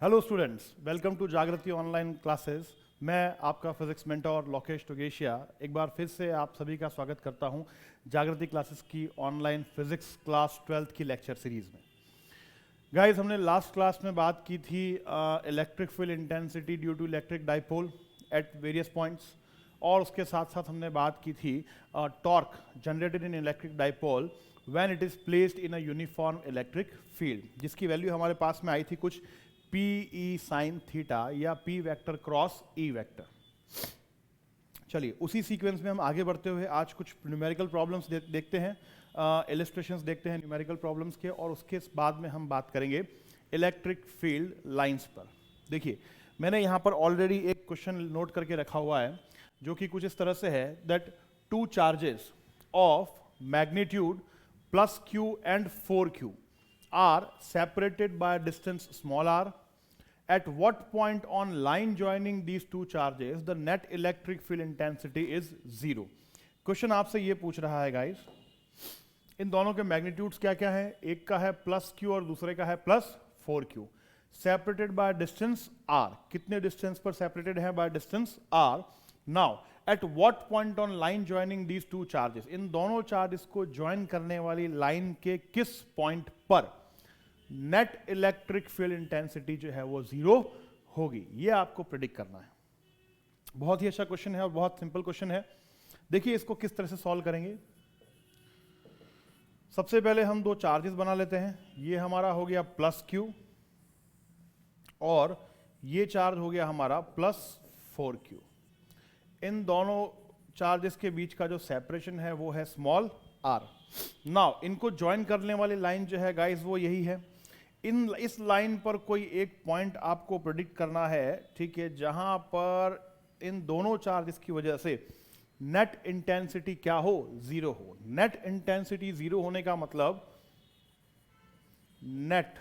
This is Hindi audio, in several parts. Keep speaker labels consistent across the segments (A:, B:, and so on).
A: हेलो स्टूडेंट्स, वेलकम टू जागृति ऑनलाइन क्लासेस। मैं आपका फिजिक्स मेंटर लोकेश टोगेशिया एक बार फिर से आप सभी का स्वागत करता हूं जागृति क्लासेस की ऑनलाइन फिजिक्स क्लास 12th की लेक्चर सीरीज में। गाइस, हमने लास्ट क्लास में बात की थी electric field intensity due to electric dipole at various points, और उसके साथ साथ हमने बात की थी torque generated in electric dipole when it is placed in a uniform electric field, जिसकी वैल्यू हमारे पास में आई थी कुछ पी ई साइन थीटा या p vector cross E vector. चलिए, उसी सीक्वेंस में हम आगे बढ़ते हुए आज कुछ न्यूमेरिकल प्रॉब्लम्स देखते हैं, इलस्ट्रेशंस देखते हैं न्यूमेरिकल प्रॉब्लम्स के, और उसके बाद में हम बात करेंगे इलेक्ट्रिक फील्ड लाइंस पर। देखिए, मैंने यहाँ पर ऑलरेडी एक क्वेश्चन नोट करके रखा हुआ है जो कि कुछ इस तरह से है that two charges of magnitude plus Q and 4q are separated by a distance small r. At what point on line joining these two charges the net electric field intensity is 0? Question आपसे ये पूछ रहा है गाइस, इन दोनों के मैग्नीट्यूड्स क्या क्या है, एक का है प्लस q और दूसरे का है plus 4q, separated by distance r। कितने डिस्टेंस पर सेपरेटेड है? By distance r। Now at what point on line joining these two charges, इन दोनों चार्जेस को ज्वाइन करने वाली लाइन के किस पॉइंट पर नेट इलेक्ट्रिक फील्ड इंटेंसिटी जो है वो 0 होगी, ये आपको प्रेडिक्ट करना है। बहुत ही अच्छा क्वेश्चन है और बहुत सिंपल क्वेश्चन है। देखिए, इसको किस तरह से सॉल्व करेंगे। सबसे पहले हम दो चार्जेस बना लेते हैं। ये हमारा हो गया प्लस q और ये चार्ज हो गया हमारा प्लस 4q। इन दोनों चार्जेस के बीच का जो सेपरेशन है वो है स्मॉल r। नाउ इनको ज्वाइन करने वाली लाइन जो है गाइस वो यही है। इस लाइन पर कोई एक पॉइंट आपको प्रेडिक्ट करना है, ठीक है, जहां पर इन दोनों चार्जेस की वजह से नेट इंटेंसिटी क्या हो? 0 हो। नेट इंटेंसिटी 0 होने का मतलब net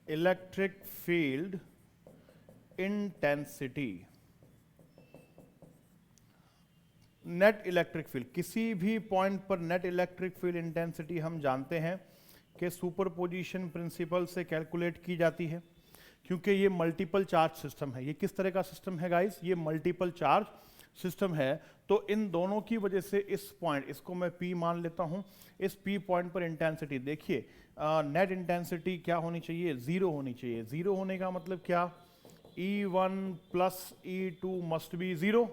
A: electric field intensity, net electric field, किसी भी पॉइंट पर नेट इलेक्ट्रिक फील्ड इंटेंसिटी हम जानते हैं कि सुपरपोजिशन प्रिंसिपल से कैलकुलेट की जाती है, क्योंकि ये मल्टीपल चार्ज सिस्टम है। ये किस तरह का सिस्टम है गाइस? ये मल्टीपल चार्ज सिस्टम है। तो इन दोनों की वजह से इस पॉइंट, इसको मैं P मान लेता हूं, इस P पॉइंट पर इंटेंसिटी, देखिए नेट इंटेंसिटी क्या होनी चाहिए? 0 होनी चाहिए। 0 होने का मतलब क्या? E1 plus E2 must be 0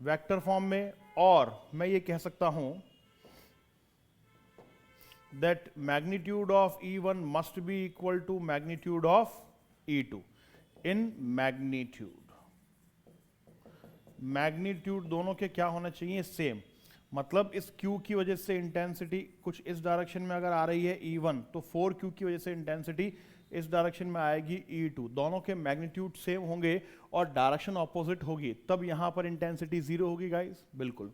A: vector form में, और मैं ये कह सकता हूं that magnitude of E1 must be equal to magnitude of E2 in magnitude। Magnitude दोनों के क्या होना चाहिए? सेम। मतलब इस Q की वजह से इंटेंसिटी कुछ इस डायरेक्शन में अगर आ रही है E1, तो 4Q की वजह से इंटेंसिटी इस डायरेक्शन में आएगी E2। दोनों के मैग्नीट्यूड सेम होंगे और डायरेक्शन ऑपोजिट होगी, तब यहां पर इंटेंसिटी 0 होगी गाइस। बिल्कुल,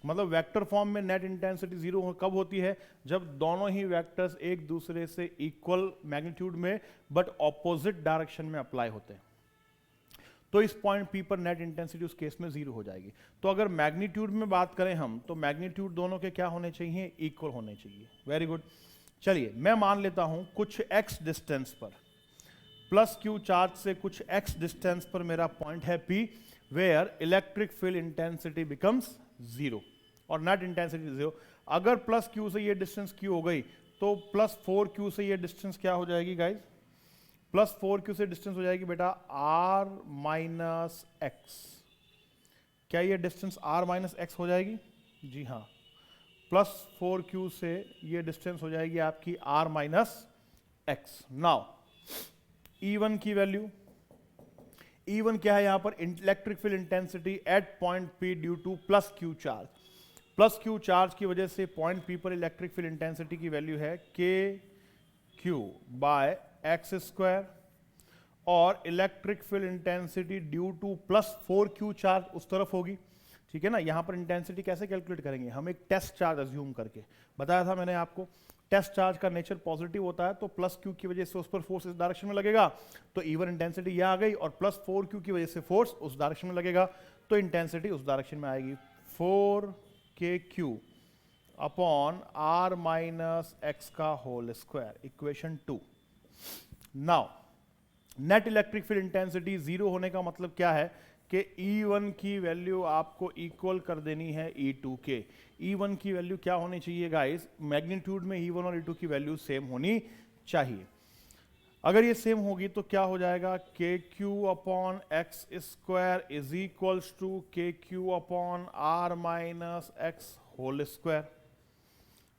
A: मतलब वेक्टर फॉर्म में नेट इंटेंसिटी 0 कब होती है? जब दोनों ही वेक्टर्स एक दूसरे से इक्वल मैग्नीट्यूड में बट ऑपोजिट डायरेक्शन में अप्लाई होते हैं। तो इस पॉइंट P पर नेट इंटेंसिटी उस केस में 0 हो जाएगी। तो अगर मैग्नीट्यूड में बात करें हम, तो मैग्नीट्यूड दोनों के क्या होने चाहिए? इक्वल होने चाहिए। Very good. चलिए, मैं मान लेता हूं कुछ x डिस्टेंस पर, प्लस q चार्ज से कुछ x डिस्टेंस पर मेरा पॉइंट है P, where electric field intensity becomes 0 और नेट इंटेंसिटी 0। अगर प्लस q से ये डिस्टेंस q हो गई, तो प्लस 4q से ये डिस्टेंस क्या हो जाएगी गाइज? प्लस 4q से डिस्टेंस हो जाएगी बेटा r माइनस एक्स। क्या ये डिस्टेंस r माइनस एक्स हो जाएगी? जी हाँ, प्लस 4q से ये डिस्टेंस हो जाएगी आपकी r minus x. Now E1 की वैल्यू, E1 क्या है यहां पर? Electric field intensity at point P due two plus q charge. Plus q charge की वजह से पॉइंट P पर इलेक्ट्रिक फील्ड इंटेंसिटी की वैल्यू है kq बाय एक्स स्क्वायर, और electric field intensity due two plus 4q charge उस तरफ होगी, ठीक है ना। यहां पर इंटेंसिटी कैसे कैलकुलेट करेंगे? हम एक टेस्ट चार्ज अज्यूम करके, बताया था मैंने आपको, टेस्ट चार्ज का नेचर पॉजिटिव होता है, तो प्लस q की वजह से उस पर फोर्स इस डायरेक्शन में लगेगा, तो E1 इंटेंसिटी यह आ गई, और प्लस 4q की वजह से फोर्स उस डायरेक्शन में लगेगा, तो इंटेंसिटी उस डायरेक्शन में आएगी। 4kq upon r minus x का whole square, equation 2। Now net electric field intensity zero होने का मतलब क्या है कि E1 की वैल्यू आपको इक्वल कर देनी है E2 के। E1 की वैल्यू क्या होनी चाहिए गाइस, मैग्नीट्यूड में E1 और E2 की वैल्यू सेम होनी चाहिए। अगर ये सेम होगी तो क्या हो जाएगा, k q upon x square is equals to k q upon r minus x whole square.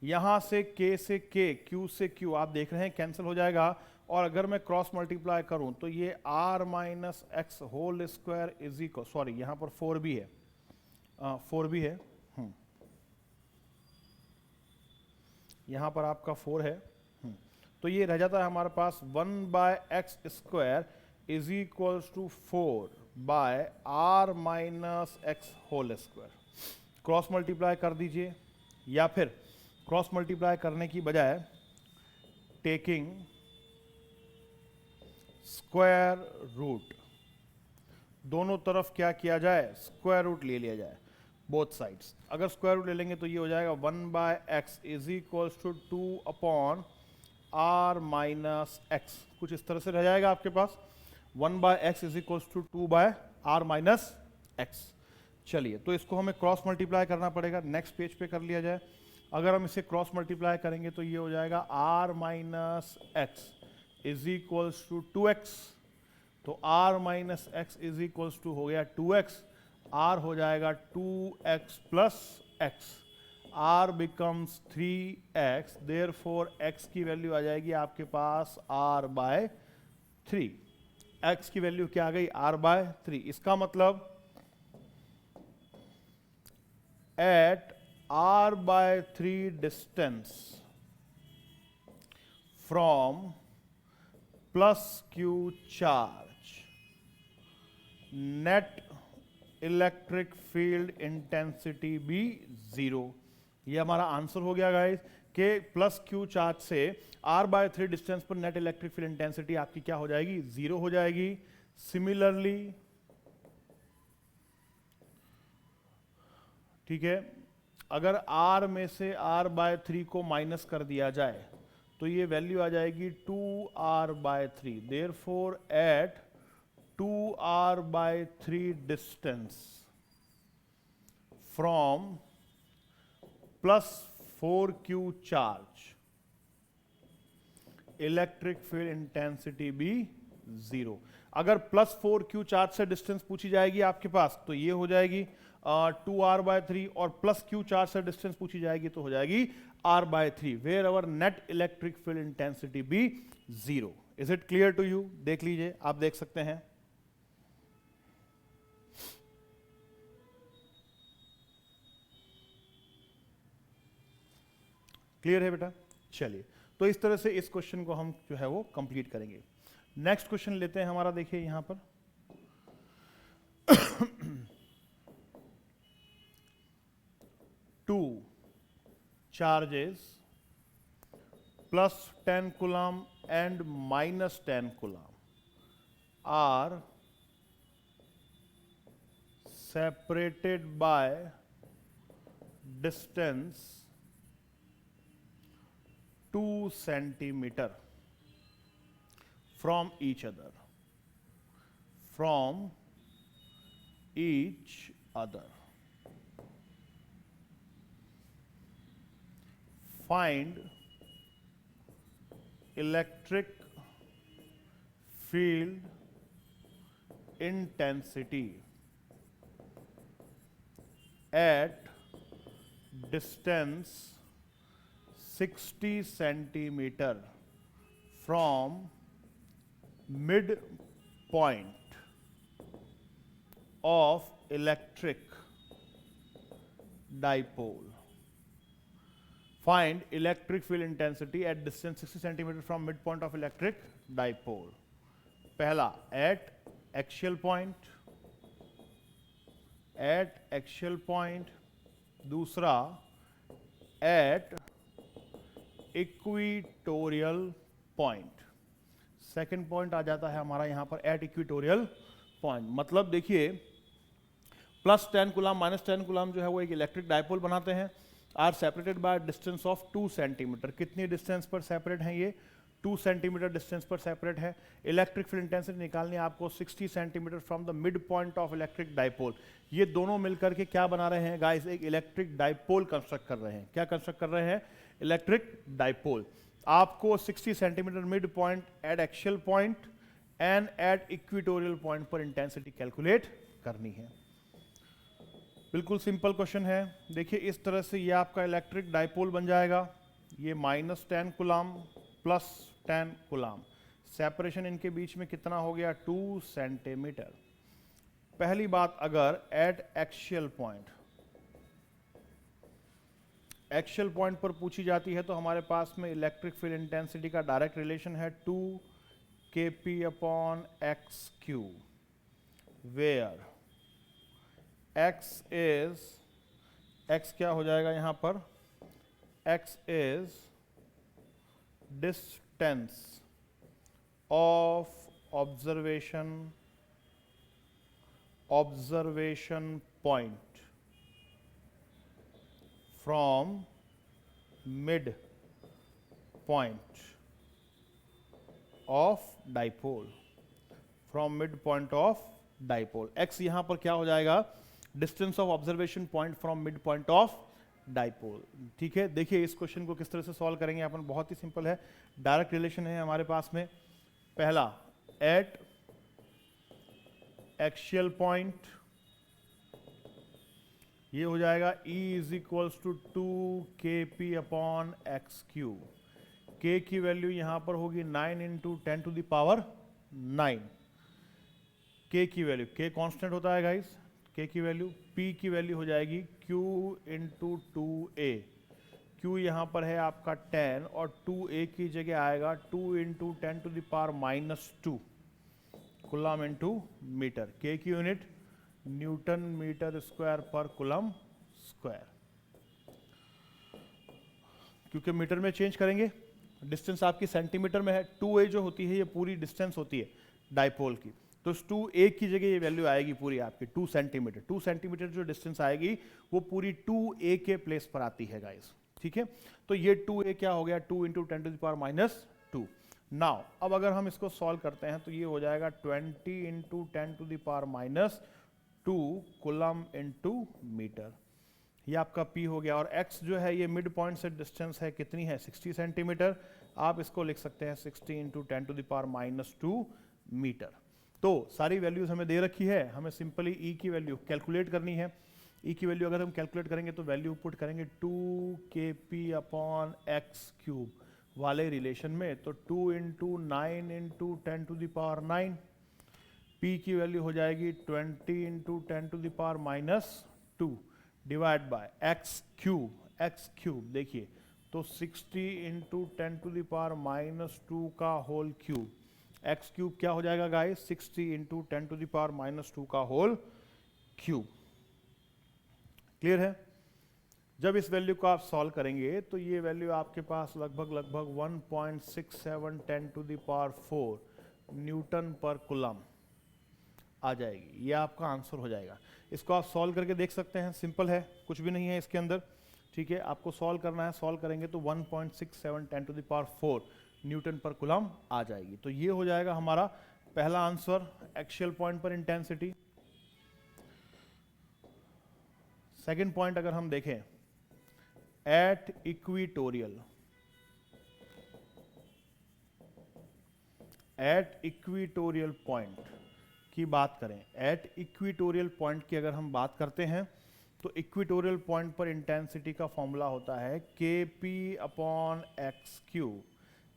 A: यहां से k से k, q से q आप देख रहे हैं कैंसिल हो जाएगा, और अगर मैं क्रॉस मल्टीप्लाई करूं तो ये r minus x whole square is equal, sorry यहां पर 4 भी है, 4 भी है, यहां पर आपका 4 है, तो ये रह जाता है हमारे पास 1 by x square is equals to 4 by r minus x whole square. Cross multiply कर दीजिए, या फिर क्रॉस मल्टीप्लाई करने की बजाय टेकिंग स्क्वायर रूट, दोनों तरफ क्या किया जाए, स्क्वायर रूट ले लिया जाए बोथ साइड्स। अगर स्क्वायर रूट ले लेंगे तो ये हो जाएगा 1 by x is equals to 2 upon r minus x, कुछ इस तरह से रह जाएगा आपके पास 1 by x is equals to 2 by r minus x. चलिए, तो इसको हमें क्रॉस मल्टीप्लाई करना पड़ेगा, नेक्स्ट पेज पे कर लिया जाए। अगर हम इसे क्रॉस मल्टीप्लाई करेंगे तो ये हो जाएगा r minus x is equals to 2x, तो r minus x is equals to हो गया 2x, r हो जाएगा 2x plus x, r becomes 3x, therefore x की वैल्यू आ जाएगी आपके पास r बाय 3। x की वैल्यू क्या आ गई, r बाय 3। इसका मतलब at r by 3 distance from plus q charge, net electric field intensity भी जीरो। ये हमारा आंसर हो गया गाइस कि प्लस q चार्ज से r बाय 3 डिस्टेंस पर नेट इलेक्ट्रिक फील्ड इंटेंसिटी आपकी क्या हो जाएगी, जीरो हो जाएगी। सिमिलरली, ठीक है, अगर r में से r बाय 3 को माइनस कर दिया जाए तो ये वैल्यू आ जाएगी 2r by 3, therefore at 2r by 3 distance from plus 4q charge, electric field intensity भी जीरो। अगर प्लस 4q चार्ज से डिस्टेंस पूछी जाएगी आपके पास तो ये हो जाएगी 2r बाय 3, और प्लस q चार्ज से डिस्टेंस पूछी जाएगी तो हो जाएगी r by 3, where our net electric field intensity भी जीरो। Is it clear to you? देख लीजिए, आप देख सकते हैं। क्लियर है बेटा? चलिए, तो इस तरह से इस क्वेश्चन को हम जो है वो कंप्लीट करेंगे। नेक्स्ट क्वेश्चन लेते हैं हमारा, देखिए यहां पर to charges plus 10 coulomb and minus 10 coulomb are separated by distance 2 centimeter from each other, from each other. Find electric field intensity at distance 60 centimeter from midpoint of electric dipole. Find electric field intensity at distance 60 centimeter from midpoint of electric dipole. पहला at axial point, at axial point, दूसरा at equatorial point, second point आ जाता है हमारा यहां पर at equatorial point। मतलब देखिए, प्लस 10 कूलम माइनस 10 कूलम जो है वो एक इलेक्ट्रिक डायपोल बनाते हैं, are separated by distance of 2 centimetre. कितनी डिस्टेंस पर सेपरेट हैं ये? 2 सेंटीमीटर डिस्टेंस पर सेपरेट है। इलेक्ट्रिक फील्ड इंटेंसिटी निकालनी है आपको 60 centimetre from the mid point of electric dipole. ये दोनों मिलकर के क्या बना रहे हैं गाइस, एक इलेक्ट्रिक डाइपोल कंस्ट्रक्ट कर रहे हैं। क्या कंस्ट्रक्ट कर रहे हैं, इलेक्ट्रिक डाइपोल। आपको 60 centimetre mid point eight axial point and at equatorial point पर इंटेंसिटी कैलकुलेट करनी है। बिल्कुल सिंपल क्वेश्चन है। देखिए इस तरह से ये आपका इलेक्ट्रिक डाइपोल बन जाएगा, ये -10 कूलम प्लस 10 कूलम। सेपरेशन इनके बीच में कितना हो गया, 2 सेंटीमीटर। पहली बात, अगर एट एक्सियल पॉइंट पर पूछी जाती है तो हमारे पास में इलेक्ट्रिक फील्ड इंटेंसिटी का डायरेक्ट रिलेशन है 2 kp/x³, वेयर x क्या हो जाएगा यहां पर, x is distance of observation point from mid point of dipole, x यहां पर क्या हो जाएगा, distance of observation point from mid point of dipole. ठीक है, देखिए इस क्वेश्चन को किस तरह से सॉल्व करेंगे अपन, बहुत ही सिंपल है। डायरेक्ट रिलेशन है हमारे पास में। पहला, एट एक्सियल पॉइंट ये हो जाएगा E = 2 kp/x³। k की वैल्यू यहां पर होगी 9 × 10⁹ k की वैल्यू, k कांस्टेंट होता है गाइस, k की वैल्यू। p की वैल्यू हो जाएगी q × 2a। q यहां पर है आपका 10 और 2a की जगह आएगा 2 × 10⁻² कूलम × मीटर। k की यूनिट न्यूटन मीटर स्क्वायर पर कूलम स्क्वायर। क्योंकि मीटर में चेंज करेंगे, डिस्टेंस आपकी सेंटीमीटर में है, 2a जो होती है ये पूरी डिस्टेंस होती है डाइपोल की, तो 2a की जगह ये वैल्यू आएगी पूरी आपकी 2 सेंटीमीटर। 2 सेंटीमीटर जो डिस्टेंस आएगी वो पूरी 2a के प्लेस पर आती है गाइस। ठीक है, तो ये 2a क्या हो गया, 2 × 10⁻²। नाउ अब अगर हम इसको सॉल्व करते हैं तो ये हो जाएगा 20 × 10⁻² कूलम × मीटर। ये आपका P हो गया। और x जो है ये मिड पॉइंट से डिस्टेंस है, कितनी है, 60 सेंटीमीटर। आप इसको लिख सकते हैं 60 × 10⁻² मीटर। तो सारी वैल्यूज हमें दे रखी है, हमें सिंपली E की वैल्यू कैलकुलेट करनी है। E की वैल्यू अगर हम कैलकुलेट करेंगे तो वैल्यू पुट करेंगे 2 kp/x³ वाले रिलेशन में, तो 2 × 9 × 10⁹ P की वैल्यू हो जाएगी 20 × 10⁻² डिवाइड बाय x³ देखिए, तो 60 × 10⁻² का होल क्यूब। x³ क्या हो जाएगा गाइस, 60 × 10⁻² का होल क्यूब। क्लियर है। जब इस वैल्यू को आप सॉल्व करेंगे तो ये वैल्यू आपके पास लगभग 1.67 10⁴ न्यूटन पर कूलम आ जाएगी। ये आपका आंसर हो जाएगा। इसको आप सॉल्व करके देख सकते हैं, सिंपल है, कुछ भी नहीं है इसके अंदर। ठीक है, आपको सॉल्व करना है, सॉल्व करेंगे तो 1.67 10⁴ न्यूटन पर कूलम आ जाएगी। तो ये हो जाएगा हमारा पहला आंसर, एक्सियल पॉइंट पर इंटेंसिटी। सेकंड पॉइंट अगर हम देखें, एट इक्वेटोरियल पॉइंट की बात करें, एट इक्वेटोरियल पॉइंट की अगर हम बात करते हैं तो इक्वेटोरियल पॉइंट पर इंटेंसिटी का फॉर्मूला होता है kp/x³।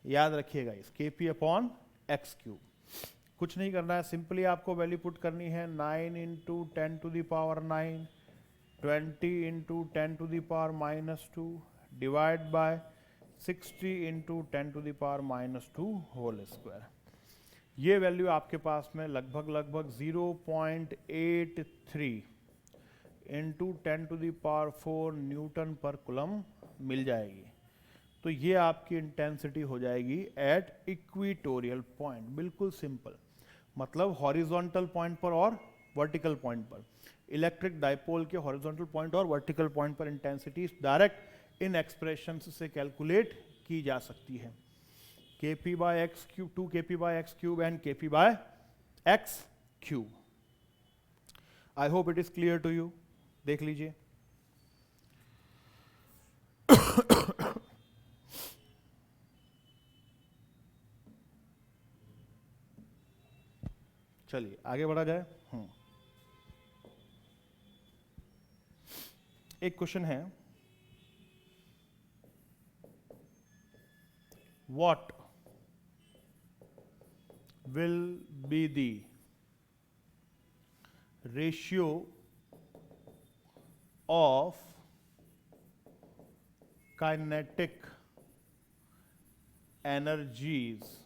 A: याद रखिएगा इस kp/x³। कुछ नहीं करना है, सिंपली आपको वैल्यू पुट करनी है 9 × 10⁹ 20 × 10⁻² डिवाइड बाय 60 × 10⁻² होल स्क्वायर। ये वैल्यू आपके पास में लगभग 0.83 × 10⁴ न्यूटन पर कूलम मिल जाएगी। तो ये आपकी इंटेंसिटी हो जाएगी एट इक्वेटोरियल पॉइंट। बिल्कुल सिंपल, मतलब हॉरिजॉन्टल पॉइंट पर और वर्टिकल पॉइंट पर। इलेक्ट्रिक डाइपोल के हॉरिजॉन्टल पॉइंट और वर्टिकल पॉइंट पर इंटेंसिटी डायरेक्ट इन एक्सप्रेशन से कैलकुलेट की जा सकती है। kp by x cube, 2 kp by x cube and kp by x cube. I hope it is clear to you. देख लीजिए. चलिए आगे बढ़ा जाए. एक क्वेश्चन है, what will be the ratio of kinetic energies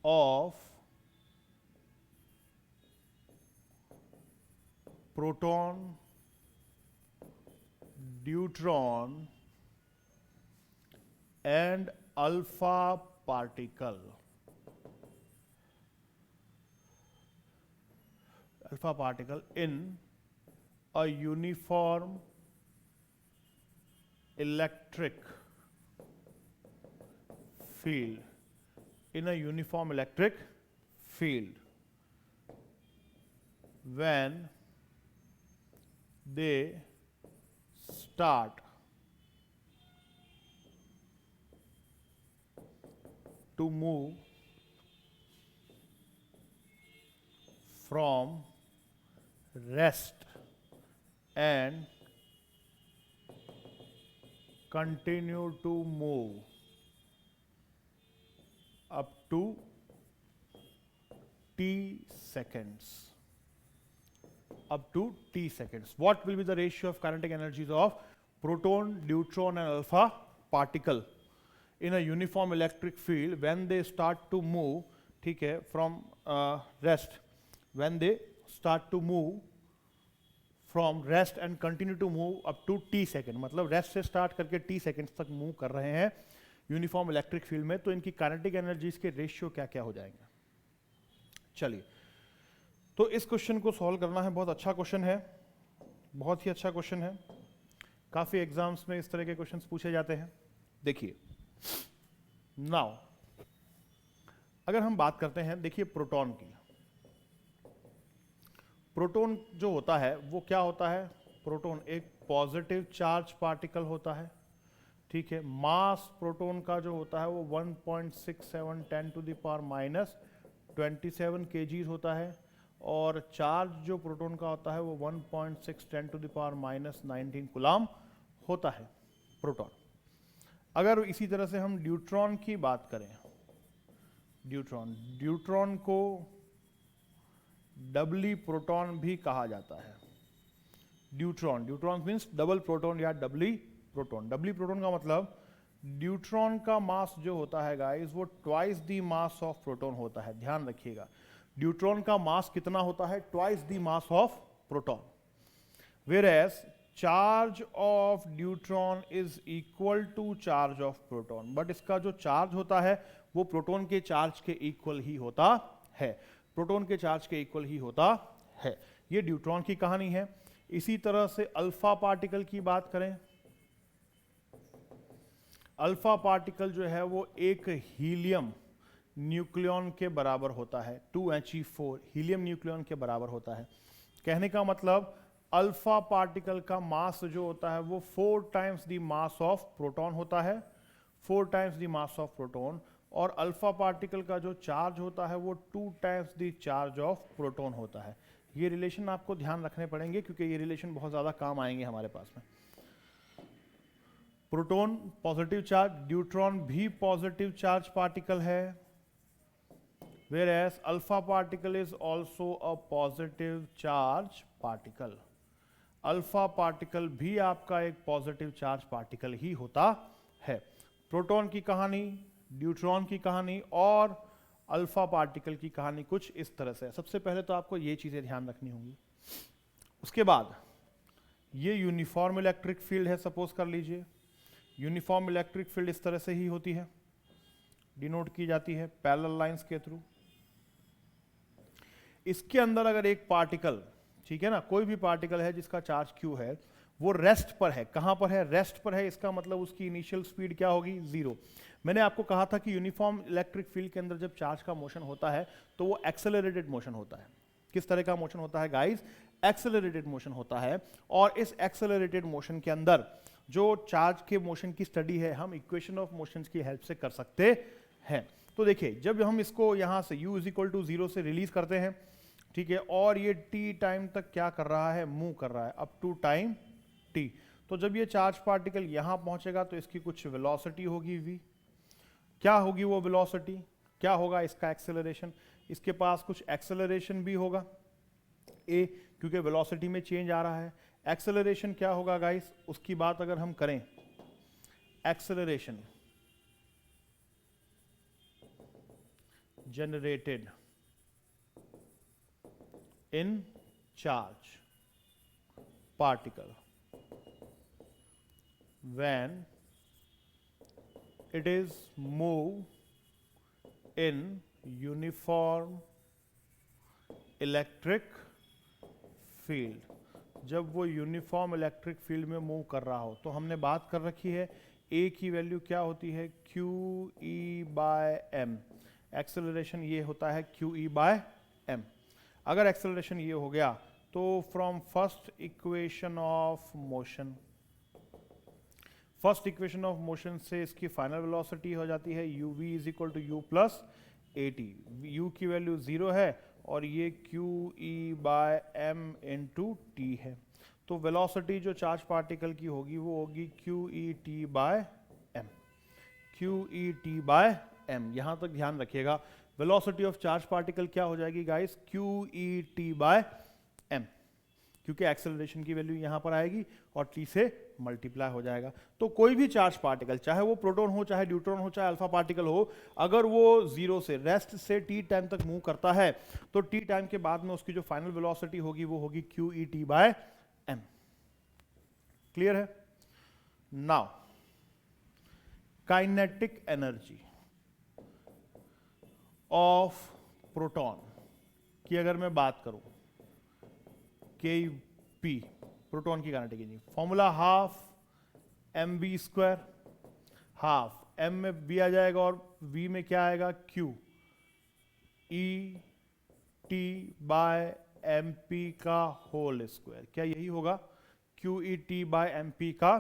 A: of proton, deuteron and alpha particle. Alpha particle in a uniform electric field. In a uniform electric field, when they start to move from rest and continue to move up to t seconds. Up to t seconds. What will be the ratio of kinetic energies of proton, deuteron and alpha particle in a uniform electric field when they start to move, ठीक है, from rest, when they start to move from rest and continue to move up to t second. मतलब रेस्ट से स्टार्ट करके t सेकेंड्स तक मूव कर रहे हैं यूनिफॉर्म इलेक्ट्रिक फील्ड में, तो इनकी काइनेटिक एनर्जीज के रेशियो क्या क्या हो जाएंगे. चलिए, तो इस क्वेश्चन को सॉल्व करना है. बहुत अच्छा क्वेश्चन है, बहुत ही अच्छा क्वेश्चन है. काफी एग्जाम्स में इस तरह के क्वेश्चंस पूछे जाते हैं. देखिए, नाउ अगर हम बात करते हैं, देखिए प्रोटॉन की. प्रोटॉन जो होता है वो क्या होता है? प्रोटॉन एक पॉजिटिव चार्ज पार्टिकल होता है, ठीक है. मास प्रोटॉन का जो होता है वो 1.67 10 to the power minus 27 kgs होता है, और चार्ज जो प्रोटॉन का होता है वो 1.6 10 to the power minus 19 coulomb होता है प्रोटॉन. अगर इसी तरह से हम ड्यूट्रॉन की बात करें, ड्यूट्रॉन को डबली प्रोटॉन भी कहा जाता है. ड्यूट्रॉन मीन्स डबल प्रोटॉन या डबली प्रोटॉन. डबली प्रोटॉन का मतलब ड्यूट्रॉन का मास जो होता है गाइस वो twice the mass of proton होता है. ध्यान रखिएगा, ड्यूट्रॉन का मास कितना होता है? Twice the mass of proton. Whereas charge of deuteron is equal to charge of proton, but इसका जो चार्ज होता है वो प्रोटॉन के चार्ज के इक्वल ही होता है. प्रोटॉन के चार्ज के इक्वल ही होता है. ये ड्यूट्रॉन की कहानी है. इसी तरह से अल्फा पार्टिकल की बात करें, अल्फा पार्टिकल जो है वो एक हीलियम न्यूक्लियन के बराबर होता है. 2He4 हीलियम न्यूक्लियन के बराबर होता है. कहने का मतलब अल्फा पार्टिकल का मास जो होता है वो 4 times the mass of proton होता है, 4 times the mass of proton. और अल्फा पार्टिकल का जो चार्ज होता है वो 2 times the charge of proton होता है. ये रिलेशन आपको ध्यान रखने पड़ेंगे क्योंकि ये रिलेशन बहुत ज्यादा काम आएंगे हमारे पास में. प्रोटॉन पॉजिटिव चार्ज, ड्यूट्रॉन भी पॉजिटिव चार्ज पार्टिकल है, whereas alpha particle is also a positive charge particle. Alpha particle भी आपका एक पॉजिटिव चार्ज पार्टिकल ही होता है. प्रोटॉन की कहानी, ड्यूट्रॉन की कहानी और अल्फा पार्टिकल की कहानी कुछ इस तरह से है. सबसे पहले तो आपको ये चीजें ध्यान रखनी होंगी. उसके बाद ये यूनिफॉर्म इलेक्ट्रिक फील्ड है. सपोज कर लीजिए यूनिफॉर्म इलेक्ट्रिक फील्ड इस तरह से ही होती है, डिनोट की जाती है पैरेलल लाइंस के थ्रू. इसके अंदर अगर एक पार्टिकल, ठीक है ना, कोई भी पार्टिकल है जिसका चार्ज Q है, वो रेस्ट पर है। कहां पर है? रेस्ट पर है। इसका मतलब उसकी इनिशियल स्पीड क्या होगी? 0। मैंने आपको कहा था कि यूनिफॉर्म इलेक्ट्रिक फील्ड के अंदर जब चार्ज का मोशन होता है तो वो एक्सेलरेटेड मोशन होता है। किस तरह का मोशन होता है गाइस? एक्सेलरेटेड मोशन होता है। और इस एक्सेलरेटेड मोशन के अंदर जो चार्ज के मोशन की स्टडी है हम इक्वेशन ऑफ मोशंस की हेल्प से कर सकते हैं। तो देखिए, जब हम इसको यहां से u इज इक्वल टू 0 से रिलीज करते हैं, ठीक है, और ये t टाइम तक क्या कर रहा है? मूव कर रहा है अप टू टाइम t। तो जब ये चार्ज पार्टिकल यहां पहुंचेगा तो इसकी कुछ वेलोसिटी होगी v। क्या होगी वो वेलोसिटी? क्या होगा इसका एक्सेलरेशन? इसके पास कुछ एक्सेलरेशन भी होगा a, क्योंकि वेलोसिटी में चेंज आ रहा है। एक्सेलरेशन क्या होगा गाइस? उसकी बात अगर हम करें, acceleration generated in charge particle when it is moved in uniform electric field। जब वो यूनिफॉर्म इलेक्ट्रिक फील्ड में मूव कर रहा हो, तो हमने बात कर रखी है a की वैल्यू क्या होती है? QE/m। एक्सेलरेशन ये होता है QE/m। अगर एक्सेलरेशन ये हो गया तो from first equation of motion, first equation of motion से इसकी फाइनल वेलोसिटी हो जाती है uv is equal to u plus at। u की वैल्यू 0 है और ये QE/m इंटू टी है। तो वेलोसिटी जो चार्ज पार्टिकल की होगी वो होगी QET/m। QET/m, यहां तक ध्यान रखिएगा। वेलोसिटी ऑफ चार्ज पार्टिकल क्या हो जाएगी गाइस? QET/m, क्योंकि एक्सेलरेशन की वैल्यू यहां पर आएगी और t से मल्टीप्लाई हो जाएगा। तो कोई भी चार्ज पार्टिकल, चाहे वो प्रोटॉन हो, चाहे न्यूट्रॉन हो, चाहे अल्फा पार्टिकल हो, अगर वो 0 से रेस्ट से t टाइम तक मूव करता है तो t टाइम के बाद में उसकी जो फाइनल वेलोसिटी होगी वो होगी QET/m। क्लियर है? Now kinetic energy of proton की अगर मैं बात करूं, Kp, प्रोटॉन की kinetic energy formula half mv², half m में v आ जाएगा और v में क्या आएगा? q ET/mp का होल स्क्वायर। क्या यही होगा? QET/mp का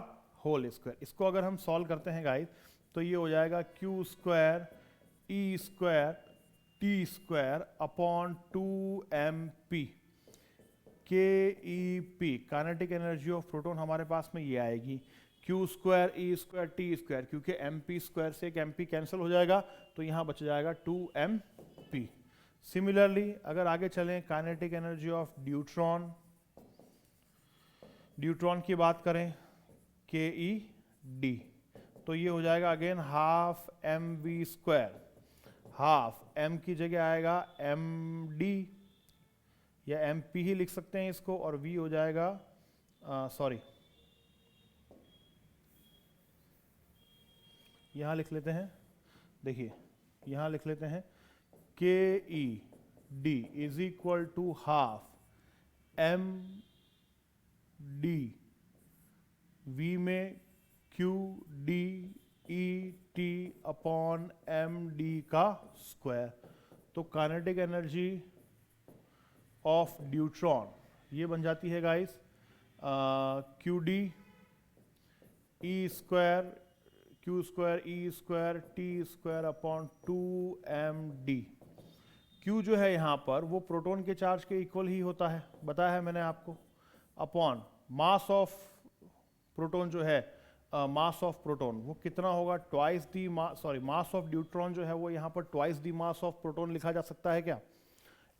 A: होल स्क्वायर। इसको अगर हम सॉल्व करते हैं गाइस तो ये हो जाएगा q² E² T² upon 2mp। KEP kinetic energy of proton हमारे पास में ये आएगी Q² E² T², क्योंकि mp² से एक mp कैंसिल हो जाएगा तो यहां बच जाएगा 2mp। सिमिलरली अगर आगे चलें, kinetic energy of neutron, neutron की बात करें KED, तो ये हो जाएगा again half mv², half m की जगह आएगा md या mp ही लिख सकते हैं इसको, और v हो जाएगा सॉरी यहां लिख लेते हैं, देखिए यहां लिख लेते हैं KED is equal to half md, v में QDET अपॉन md का स्क्वायर। तो काइनेटिक एनर्जी ऑफ न्यूट्रॉन ये बन जाती है guys QD Q² T² upon 2md। Q जो है यहाँ पर वो प्रोटॉन के चार्ज के इक्वल ही होता है, बताया है मैंने आपको, अपॉन मास ऑफ प्रोटॉन जो है, मास ऑफ प्रोटॉन वो कितना होगा? Twice the mass of neutron जो है वो यहाँ पर twice the mass of proton लिखा जा सकता है क्या?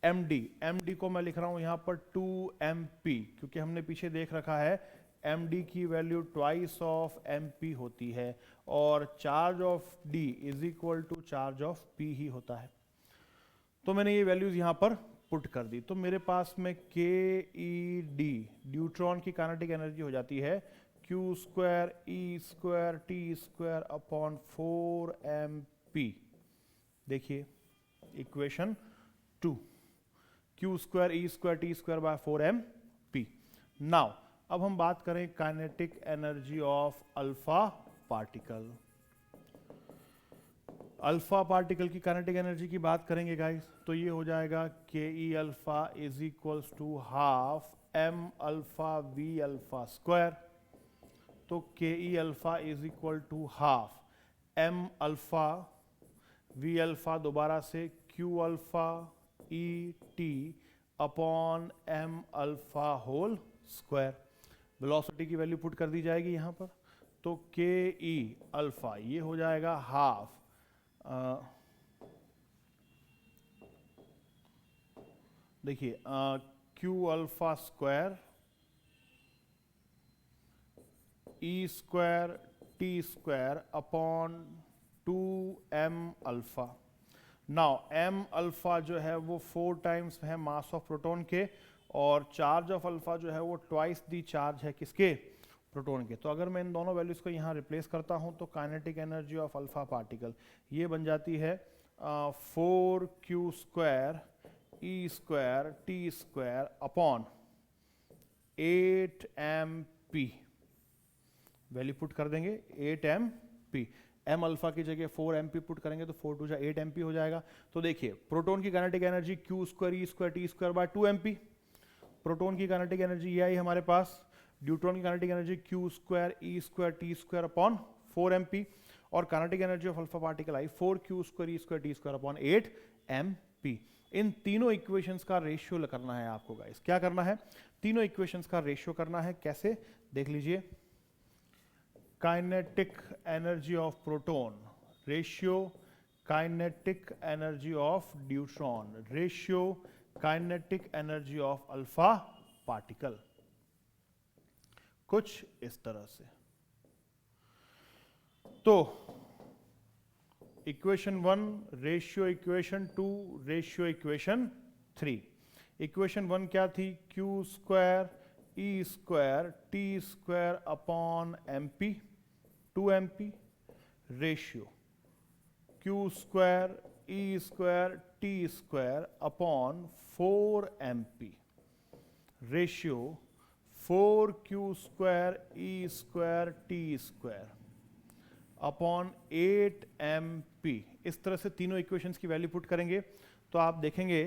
A: md को मैं लिख रहा हूँ यहाँ पर 2mp, क्योंकि हमने पीछे देख रखा है md की वैल्यू ट्वाइस ऑफ mp होती है और charge of d is equal to charge of p ही होता है। तो मैंने ये वैल्यूज यहाँ पर पुट कर दी, तो मेरे पास में KED न्यूट्रॉन की काइनेटिक एनर्जी हो जाती है Q² E² T² upon 4mp। देखिए equation 2, Q² E² T² bye 4mp। Now अब हम बात करें kinetic energy of alpha particle. Alpha particle की काइनेटिक एनर्जी की बात करेंगे गाइस, तो ये हो जाएगा K E alpha is equals to half m alpha v alpha square. तो K E alpha is equal to half m alpha v alpha दोबारा से q alpha E t upon m alpha whole square. Velocity की वैल्यू पुट कर दी जाएगी यहां पर, तो के ई अल्फा ये हो जाएगा हाफ देखिए q alpha square E square t square upon 2m alpha. Now m alpha जो है वो 4 टाइम्स है मास ऑफ प्रोटॉन के, और चार्ज ऑफ अल्फा जो है वो ट्वाइस दी चार्ज है किसके, प्रोटॉन के। तो अगर मैं इन दोनों वैल्यूज को यहाँ रिप्लेस करता हूँ तो kinetic energy of alpha particle ये बन जाती है 4q square E square t square upon 8mp। Value put कर देंगे 8mp, m अल्फा की जगह 4mp पुट करेंगे तो 4 टू 8mp हो जाएगा। तो देखिए प्रोटॉन की kinetic energy q square E square t square by 2mp। Proton की काइनेटिक एनर्जी ये आई हमारे पास। ड्यूट्रॉन की kinetic energy q square E square t square upon 4mp, और kinetic energy of alpha particle आई 4q square E square t square upon 8mp। इन तीनों इक्वेशंस का रेशियो करना है आपको गाइस। क्या करना है, तीनों इक्वेशंस का रेशियो करना है। कैसे, देख लीजिए। Kinetic energy of proton ratio kinetic energy of deuteron ratio kinetic energy of alpha particle, कुछ इस तरह से। तो equation 1 ratio equation 2 ratio equation 3। Equation 1 क्या थी, q square E square t square upon mp 2mp ratio q square E square t square upon 4mp ratio 4q square E square t square upon 8mp। इस तरह से तीनों इक्वेशंस की वैल्यू पुट करेंगे तो आप देखेंगे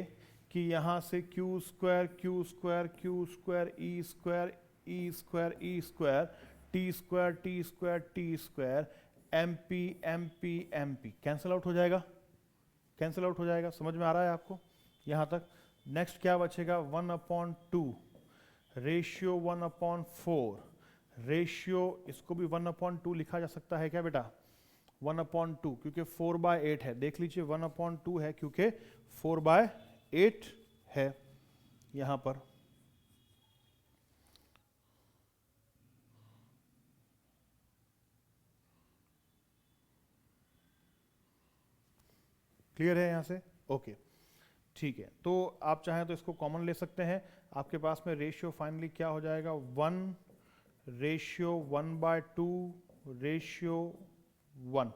A: कि यहां से q square q square q square E square E square E square t square t square t square mp mp mp cancel out हो जाएगा, कैंसिल आउट हो जाएगा। समझ में आ रहा है आपको यहां तक। नेक्स्ट क्या बचेगा, 1/2 रेशियो 1/4 रेशियो, इसको भी 1/2 लिखा जा सकता है क्या बेटा, 1/2 क्योंकि 4/8 है। देख लीजिए 1/2 है क्योंकि 4/8 है यहां पर। क्लियर है यहां से, ओके ठीक है। तो आप चाहें तो इसको कॉमन ले सकते हैं। आपके पास में रेशियो फाइनली क्या हो जाएगा, 1 रेशियो 1/2 रेशियो 1,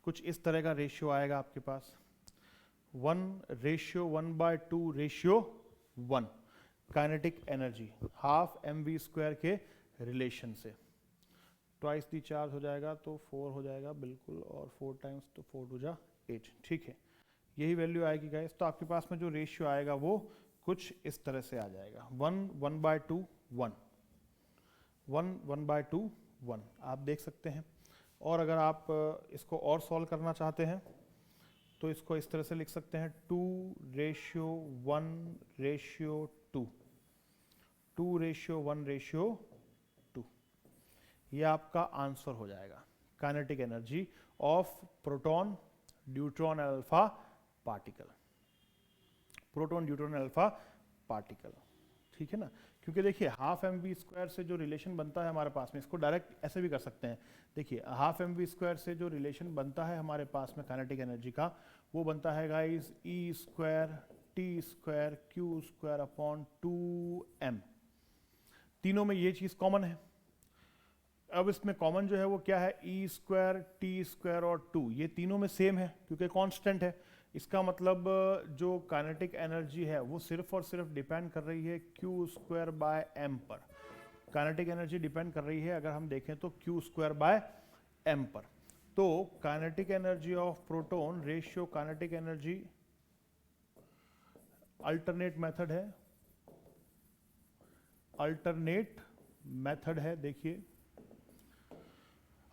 A: कुछ इस तरह का रेशियो आएगा आपके पास। 1 ratio 1/2 ratio 1 kinetic energy half mv square के रिलेशन से। ट्वाइस दी चार्ज हो जाएगा तो 4 हो जाएगा बिल्कुल, और 4 टाइम्स तो 4 टू 8, ठीक है। यही वैल्यू आएगी गाइस। तो आपके पास में जो रेशियो आएगा वो कुछ इस तरह से आ जाएगा, 1 1/2 1 1 1/2 1 आप देख सकते हैं। और अगर आप इसको और सॉल्व करना चाहते हैं तो इसको इस तरह से लिख सकते हैं, 2 रेशियो 1 रेशियो 2 2 रेशियो 1 रेशियो 2। ये आपका आंसर हो जाएगा kinetic energy of proton deuteron alpha particle, proton deuteron alpha particle, ठीक है ना। क्योंकि देखिए हाफ mv स्क्वायर से जो रिलेशन बनता है हमारे पास में, इसको डायरेक्ट ऐसे भी कर सकते हैं। देखिए हाफ mv स्क्वायर से जो रिलेशन बनता है हमारे पास में काइनेटिक एनर्जी का, वो बनता है guys E square t square q square upon 2m। तीनों में ये चीज कॉमन है। अब इसमें कॉमन जो है वो क्या है, ई स्क्वायर टी स्क्वायर और 2, ये तीनों में सेम है क्योंकि कांस्टेंट है। इसका मतलब जो काइनेटिक एनर्जी है वो सिर्फ और सिर्फ डिपेंड कर रही है क्यू स्क्वायर बाय एम पर। काइनेटिक एनर्जी डिपेंड कर रही है अगर हम देखें तो q²/m पर। तो kinetic energy of proton ratio kinetic energy alternate method है, देखिए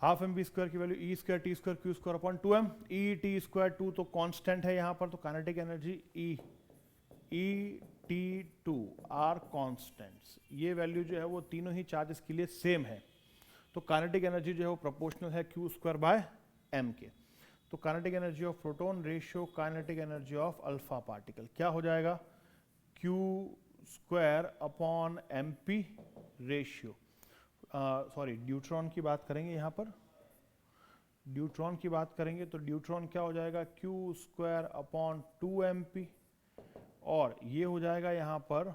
A: हाफ mv² की value e² t² q²/2m, e t² 2 तो कांस्टेंट है यहां पर, तो kinetic energy e t2 are constants, ये वैल्यू जो है वो तीनों ही चार्जेस के लिए सेम है। तो काइनेटिक एनर्जी जो है वो प्रोपोर्शनल है q²/m के। तो kinetic energy of proton ratio kinetic energy of alpha particle क्या हो जाएगा, q²/mp रेशियो, सॉरी ड्यूट्रॉन की बात करेंगे यहाँ पर, ड्यूट्रॉन की बात करेंगे तो ड्यूट्रॉन क्या हो जाएगा q²/2mp, और ये हो जाएगा यहाँ पर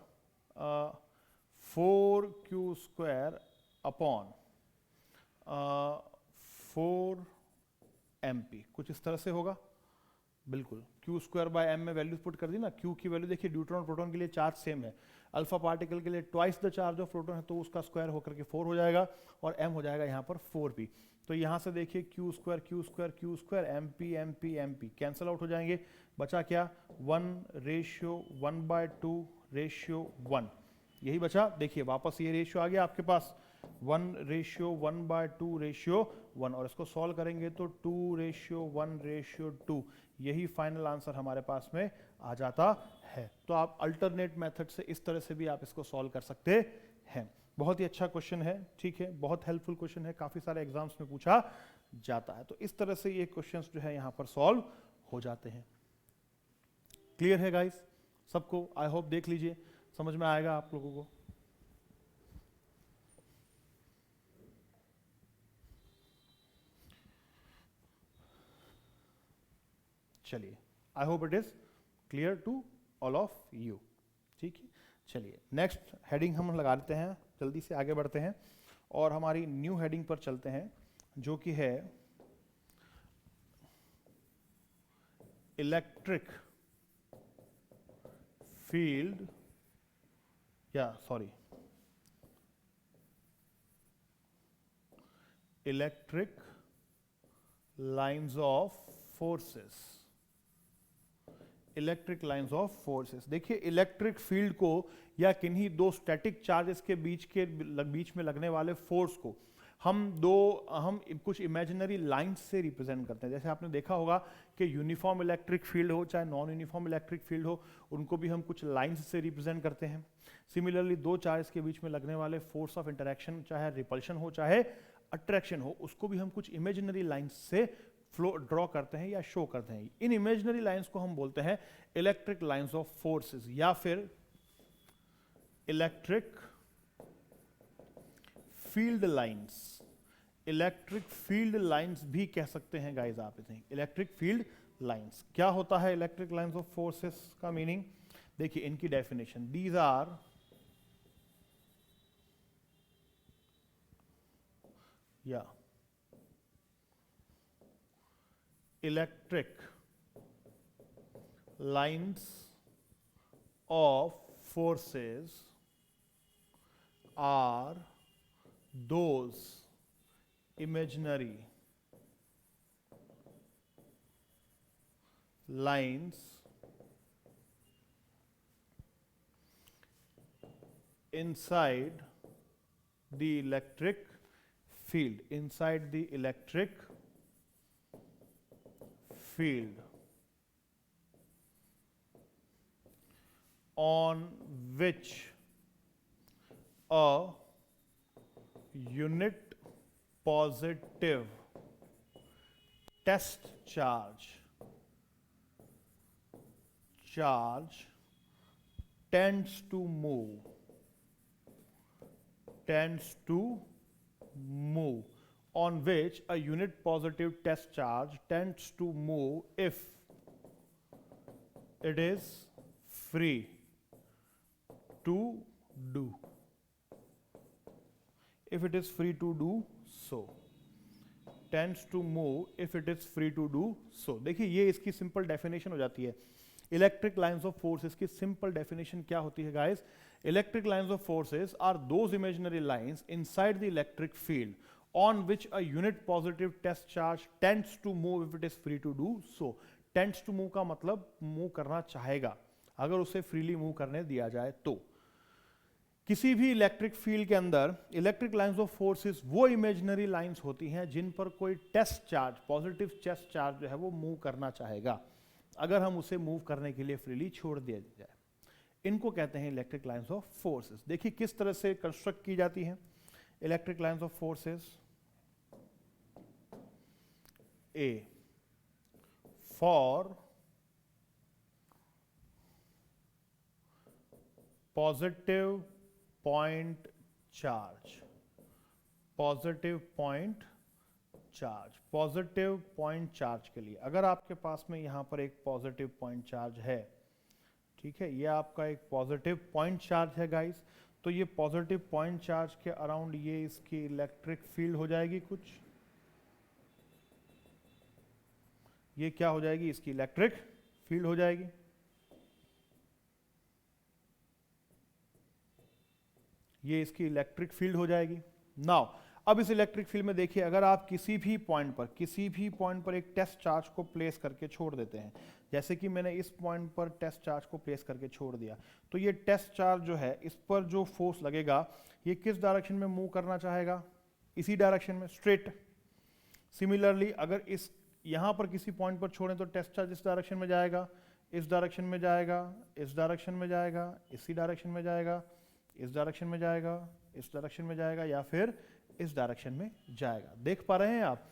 A: 4q²/4mp, कुछ इस तरह से होगा। बिल्कुल q²/m में वैल्यू पुट कर दी ना, q की वैल्यू देखिए ड्यूट्रॉन प्रोटॉन के लिए चार्ज सेम है, अल्फा पार्टिकल के लिए twice the charge of proton है तो उसका स्क्वायर होकर के 4 हो जाएगा और m हो जाएगा यहाँ पर 4p। तो यहाँ से देखिए q² mp कैंसल आउट हो जाएंगे, बचा क्या 1:1/2:1, यही बचा। देखिए वापस ये रेशियो आ गया आपके पास 1:1/2:1, और इसको सॉल्व करेंगे तो 2:1:2, यही फाइनल आंसर हमारे पास में आ जाता है। तो आप अल्टरनेट मेथड से इस तरह से भी आप इसको सॉल्व कर सकते हैं। बहुत ही अच्छा क्वेश्चन है, ठीक है, बहुत हेल्पफुल क्वेश्चन है, काफी सारे एग्जाम्स में पूछा जाता है। तो इस तरह से ये क्वेश्चंस जो है यहाँ पर सॉल्व हो जाते हैं। क्लियर है गाइस सबको? आई होप देख लीजिए, समझ में आएगा आप लोगों को। चलिए, I hope it is clear to all of you, ठीक है। चलिए नेक्स्ट हेडिंग हम लगा लेते हैं, जल्दी से आगे बढ़ते हैं और हमारी न्यू हेडिंग पर चलते हैं जो कि है electric field, electric lines of forces, electric lines of forces. देखिए इलेक्ट्रिक फील्ड को या किन्हीं दो स्टैटिक चार्जेस के बीच में लगने वाले फोर्स को हम कुछ इमेजिनरी लाइंस से रिप्रेजेंट करते हैं। जैसे आपने देखा होगा कि यूनिफॉर्म इलेक्ट्रिक फील्ड हो चाहे नॉन यूनिफॉर्म इलेक्ट्रिक फील्ड हो, उनको भी हम कुछ लाइंस से रिप्रेजेंट करते हैं। सिमिलरली दो चार्जेस के बीच में लगने वाले फोर्स ऑफ इंटरेक्शन, चाहे रिपल्शन हो चाहे अट्रैक्शन हो, उसको भी हम कुछ इमेजिनरी लाइंस से फ्लो ड्रॉ करते हैं या शो करते हैं। इन इमेजिनरी लाइंस को हम बोलते हैं इलेक्ट्रिक लाइंस ऑफ फोर्सेस या फिर electric field lines. Electric field lines भी कह सकते हैं गाइस आप इसे, इलेक्ट्रिक फील्ड लाइंस। क्या होता है इलेक्ट्रिक लाइंस ऑफ फोर्सेस का मीनिंग? देखिए इनकी definition, these are electric lines of forces are those imaginary lines inside the electric field, inside the electric field on which a unit positive test charge tends to move, on which a unit positive test charge tends to move if it is free to do. If it is free to do so, tends to move if it is free to do so. देखिए ये इसकी सिंपल डेफिनेशन हो जाती है। इलेक्ट्रिक लाइंस ऑफ फोर्सेस की सिंपल डेफिनेशन क्या होती है guys? Electric lines of forces are those imaginary lines inside the electric field on which a unit positive test charge tends to move if it is free to do so. Tends to move का मतलब मूव करना चाहेगा, अगर उसे फ्रीली मूव करने दिया जाए तो। किसी भी इलेक्ट्रिक फील्ड के अंदर इलेक्ट्रिक लाइंस ऑफ फोर्सेस वो इमेजिनरी लाइंस होती हैं जिन पर कोई test charge, positive test charge जो है वो मूव करना चाहेगा, अगर हम उसे मूव करने के लिए फ्रीली छोड़ दिया जाए। इनको कहते हैं इलेक्ट्रिक लाइंस ऑफ फोर्सेस। देखिए किस तरह से कंस्ट्रक्ट की जाती हैं electric lines of forces. A, for positive point charge, positive point charge, positive point charge के लिए अगर आपके पास में यहां पर एक पॉजिटिव पॉइंट चार्ज है, ठीक है, ये आपका एक पॉजिटिव पॉइंट चार्ज है गाइस, तो ये पॉजिटिव पॉइंट चार्ज के अराउंड ये इसकी इलेक्ट्रिक फील्ड हो जाएगी कुछ, ये क्या हो जाएगी, इसकी इलेक्ट्रिक फील्ड हो जाएगी। ये इसकी इलेक्ट्रिक फील्ड हो जाएगी। नाउ अब इस इलेक्ट्रिक फील्ड में देखिए, अगर आप किसी भी पॉइंट पर एक टेस्ट चार्ज को प्लेस करके छोड़ देते हैं, जैसे कि मैंने इस पॉइंट पर टेस्ट चार्ज को प्लेस करके छोड़ दिया, तो ये टेस्ट चार्ज जो है इस पर जो फोर्स लगेगा ये किस डायरेक्शन में मूव करना चाहेगा, इसी डायरेक्शन में, स्ट्रेट। सिमिलरली अगर इस यहां पर किसी पॉइंट पर छोड़ें तो टेस्ट चार्ज इस डायरेक्शन में जाएगा, इस डायरेक्शन में जाएगा, इस डायरेक्शन में जाएगा, इसी डायरेक्शन में जाएगा, इस डायरेक्शन में जाएगा, इस डायरेक्शन में जाएगा, या फिर इस डायरेक्शन में जाएगा। देख पा रहे हैं आप,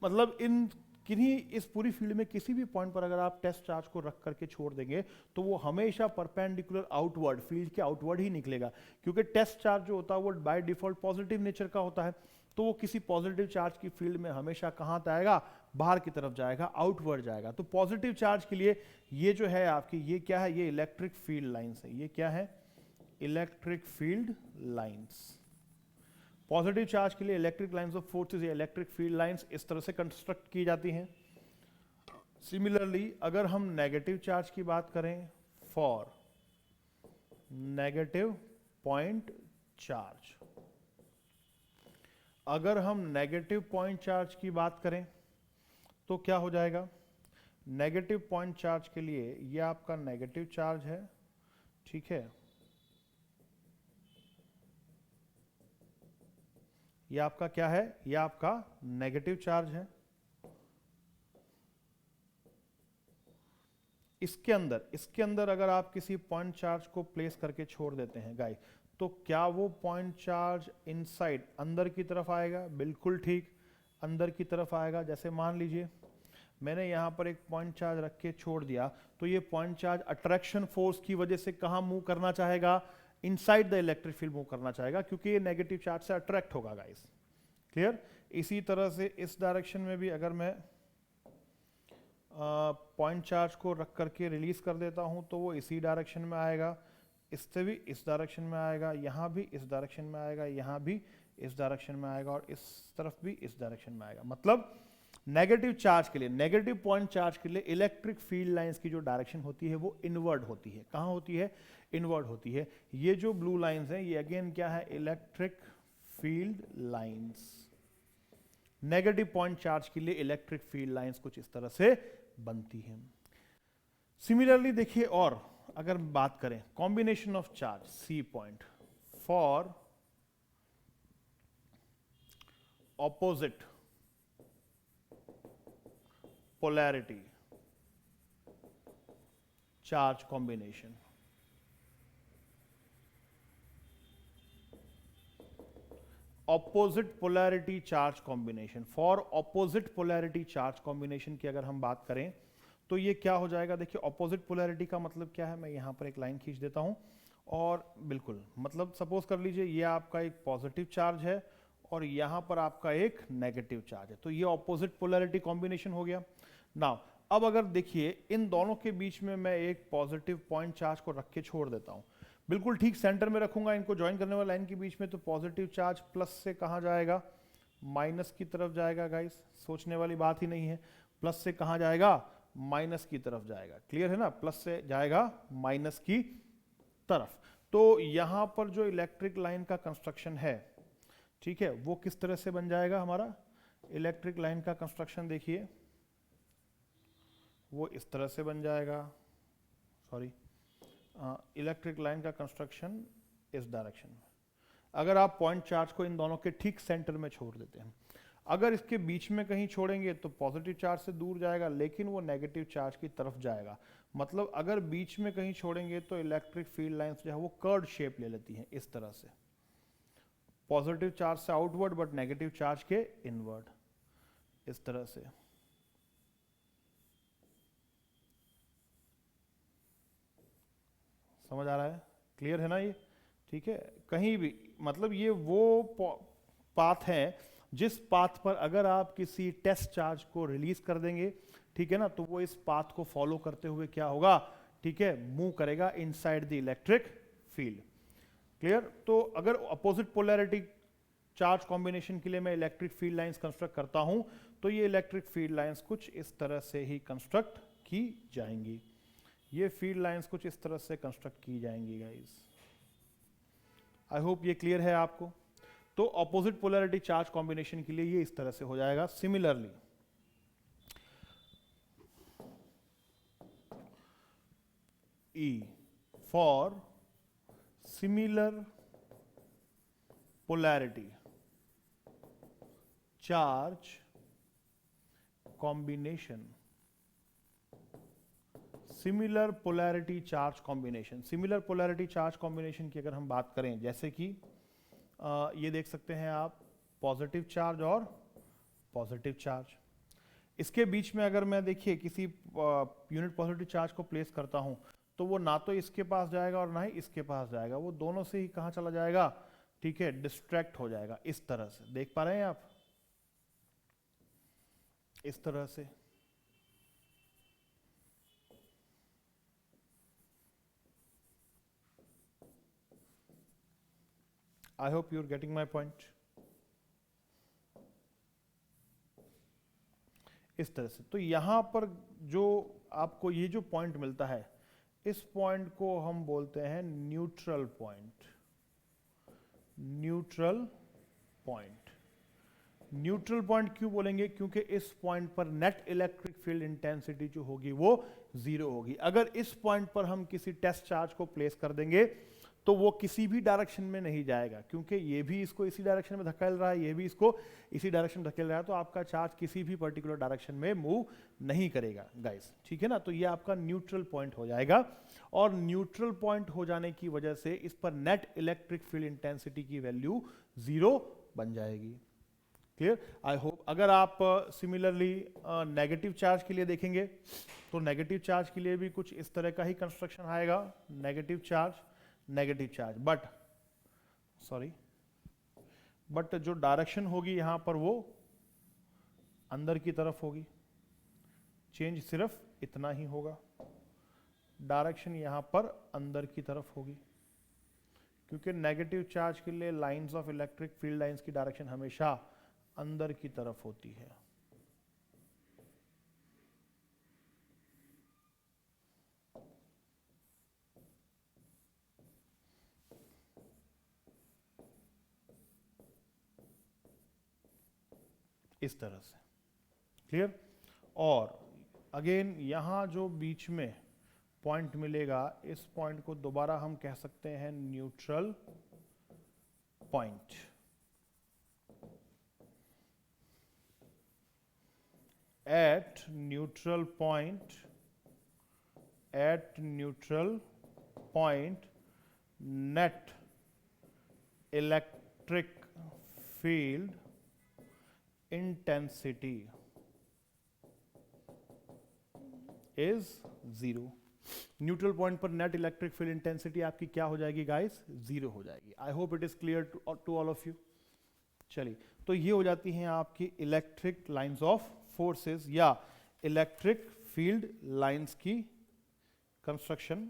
A: मतलब इन किन्हीं इस पूरी फील्ड में किसी भी पॉइंट पर अगर आप टेस्ट चार्ज को रख करके छोड़ देंगे तो वो हमेशा परपेंडिकुलर आउटवर्ड, फील्ड के आउटवर्ड ही निकलेगा, क्योंकि टेस्ट चार्ज जो होता है वो बाय डिफॉल्ट पॉजिटिव नेचर का होता है, तो वो किसी पॉजिटिव चार्ज की फील्ड में हमेशा कहां आएगा, बाहर की तरफ जाएगा, आउटवर्ड जाएगा। तो पॉजिटिव चार्ज के लिए ये जो है आपकी, ये क्या है, ये इलेक्ट्रिक फील्ड लाइंस है। ये क्या है, electric field lines. Positive charge के लिए इलेक्ट्रिक लाइंस ऑफ फोर्सेस या इलेक्ट्रिक फील्ड लाइंस इस तरह से कंस्ट्रक्ट की जाती हैं। सिमिलरली अगर हम नेगेटिव चार्ज की बात करें, फॉर नेगेटिव पॉइंट चार्ज, अगर हम नेगेटिव पॉइंट चार्ज की बात करें तो क्या हो जाएगा, नेगेटिव पॉइंट चार्ज के लिए ये आपका नेगेटिव चार्ज है, ठीक है, ये आपका क्या है, ये आपका नेगेटिव चार्ज है। इसके अंदर अगर आप किसी पॉइंट चार्ज को प्लेस करके छोड़ देते हैं गाइस, तो क्या वो पॉइंट चार्ज इनसाइड अंदर की तरफ आएगा, बिल्कुल ठीक, अंदर की तरफ आएगा। जैसे मान लीजिए मैंने यहां पर एक पॉइंट चार्ज रख के छोड़ दिया, तो ये पॉइंट चार्ज अट्रैक्शन फोर्स की वजह से कहां मूव करना चाहेगा, inside the electric field move करना चाहेगा, क्योंकि ये नेगेटिव चार्ज से अट्रैक्ट होगा गाइस, क्लियर। इसी तरह से इस डायरेक्शन में भी अगर मैं पॉइंट चार्ज को रख करके रिलीज कर देता हूं तो वो इसी डायरेक्शन में आएगा, इससे भी इस डायरेक्शन में आएगा, यहां भी इस डायरेक्शन में आएगा, यहां भी इस डायरेक्शन में आएगा, और इस तरफ भी इस डायरेक्शन में आएगा। मतलब नेगेटिव चार्ज के लिए, नेगेटिव पॉइंट चार्ज के लिए इलेक्ट्रिक फील्ड लाइंस की जो डायरेक्शन होती है वो इनवर्ड होती है। कहां होती है, इनवर्ड होती है। ये जो ब्लू लाइंस हैं ये अगेन क्या है, electric field lines. Negative point charge के लिए इलेक्ट्रिक फील्ड लाइंस कुछ इस तरह से बनती हैं। सिमिलरली देखिए, और अगर बात करें combination of charge see point for opposite polarity charge combination, opposite polarity charge combination, for opposite polarity charge combination की अगर हम बात करें तो ये क्या हो जाएगा। देखिए ऑपोजिट पोलैरिटी का मतलब क्या है, मैं यहां पर एक लाइन खींच देता हूं, और बिल्कुल मतलब सपोज कर लीजिए ये आपका एक पॉजिटिव चार्ज है और यहां पर आपका एक नेगेटिव चार्ज है, तो ये ऑपोजिट पोलैरिटी कॉम्बिनेशन हो गया। नाउ अब अगर देखिए इन दोनों के बीच में मैं एक पॉजिटिव पॉइंट चार्ज को रख के छोड़ देता हूं, बिल्कुल ठीक सेंटर में रखूंगा इनको ज्वाइन करने वाली लाइन के बीच में, तो पॉजिटिव चार्ज प्लस से कहां जाएगा, माइनस की तरफ जाएगा गाइस, सोचने वाली बात ही नहीं है। प्लस से कहां जाएगा, माइनस की तरफ जाएगा, क्लियर है ना, प्लस से जाएगा माइनस की तरफ। तो यहां पर जो इलेक्ट्रिक लाइन का कंस्ट्रक्शन है, ठीक है, वो किस तरह से बन जाएगा हमारा? इलेक्ट्रिक लाइन का कंस्ट्रक्शन देखिए, वो इस तरह से बन जाएगा, सॉरी, इलेक्ट्रिक लाइन का कंस्ट्रक्शन इस डायरेक्शन में। अगर आप पॉइंट चार्ज को इन दोनों के ठीक सेंटर में छोड़ देते हैं, अगर इसके बीच में कहीं छोड़ेंगे तो पॉजिटिव चार्ज से दूर जाएगा, लेकिन वो नेगेटिव चार्ज की तरफ जाएगा। मतलब अगर बीच में कहीं छोड़ेंगे तो इलेक्ट्रिक फील्ड लाइंस जो है वो कर्ड शेप ले लेती हैं इस तरह से, पॉजिटिव चार्ज से आउटवर्ड बट नेगेटिव चार्ज के इनवर्ड, इस तरह से। समझ आ रहा है? क्लियर है ना ये? ठीक है, कहीं भी मतलब ये वो पाथ है जिस पाथ पर अगर आप किसी टेस्ट चार्ज को रिलीज कर देंगे, ठीक है ना, तो वो इस पाथ को फॉलो करते हुए क्या होगा, ठीक है, मूव करेगा inside the electric field. Clear? तो अगर अपोजिट पोलैरिटी चार्ज कॉम्बिनेशन के लिए मैं इलेक्ट्रिक फील्ड लाइंस कंस्ट्रक्ट करता हूं, तो ये इलेक्ट्रिक फील्ड लाइंस कुछ इस तरह से ही कंस्ट्रक्ट की जाएंगी। ये फील्ड लाइंस कुछ इस तरह से कंस्ट्रक्ट की जाएंगी गाइस। आई होप ये क्लियर है आपको। तो ऑपोजिट पोलैरिटी चार्ज कॉम्बिनेशन के लिए ये इस तरह से हो जाएगा। Similarly E for similar polarity charge combination, similar polarity charge combination, similar polarity charge combination की अगर हम बात करें, जैसे कि ये देख सकते हैं आप, पॉजिटिव चार्ज और पॉजिटिव चार्ज, इसके बीच में अगर मैं देखिए किसी यूनिट पॉजिटिव चार्ज को प्लेस करता हूं, तो वो ना तो इसके पास जाएगा और ना ही इसके पास जाएगा, वो दोनों से ही कहां चला जाएगा, ठीक है, डिस्ट्रैक्ट हो जाएगा। इस तरह से देख पा रहे हैं आप, इस तरह से। I hope you are getting my point. इस तरह से, तो यहां पर जो आपको ये जो पॉइंट मिलता है, इस पॉइंट को हम बोलते हैं neutral point. Neutral point, neutral point क्यों बोलेंगे? क्योंकि इस पॉइंट पर नेट इलेक्ट्रिक फील्ड इंटेंसिटी जो होगी वो जीरो होगी। अगर इस पॉइंट पर हम किसी टेस्ट चार्ज को प्लेस कर देंगे तो वो किसी भी डायरेक्शन में नहीं जाएगा, क्योंकि ये भी इसको इसी डायरेक्शन में धकेल रहा है, ये भी इसको इसी डायरेक्शन में धकेल रहा है, तो आपका चार्ज किसी भी पर्टिकुलर डायरेक्शन में मूव नहीं करेगा गाइस, ठीक है ना। तो ये आपका न्यूट्रल पॉइंट हो जाएगा, और न्यूट्रल पॉइंट हो जाने की वजह से इस पर नेट इलेक्ट्रिक फील्ड इंटेंसिटी की वैल्यू जीरो बन जाएगी। क्लियर? I hope. अगर आप सिमिलरली नेगेटिव चार्ज के लिए देखेंगे, तो नेगेटिव चार्ज के लिए भी कुछ इस तरह का ही कंस्ट्रक्शन आएगा, नेगेटिव चार्ज, बट जो डायरेक्शन होगी यहां पर वो अंदर की तरफ होगी। चेंज सिर्फ इतना ही होगा, डायरेक्शन यहां पर अंदर की तरफ होगी, क्योंकि नेगेटिव चार्ज के लिए lines of electric field lines की डायरेक्शन हमेशा अंदर की तरफ होती है। इस तरह से। क्लियर? और अगेन यहां जो बीच में पॉइंट मिलेगा, इस पॉइंट को दोबारा हम कह सकते हैं neutral point. At neutral point, net electric field intensity is zero। Neutral point पर नेट इलेक्ट्रिक फील्ड इंटेंसिटी आपकी क्या हो जाएगी गाइस? जीरो हो जाएगी। I hope it is clear to all of you. चलिए, तो ये हो जाती हैं आपकी इलेक्ट्रिक लाइंस ऑफ फोर्सेस या इलेक्ट्रिक फील्ड लाइंस की कंस्ट्रक्शन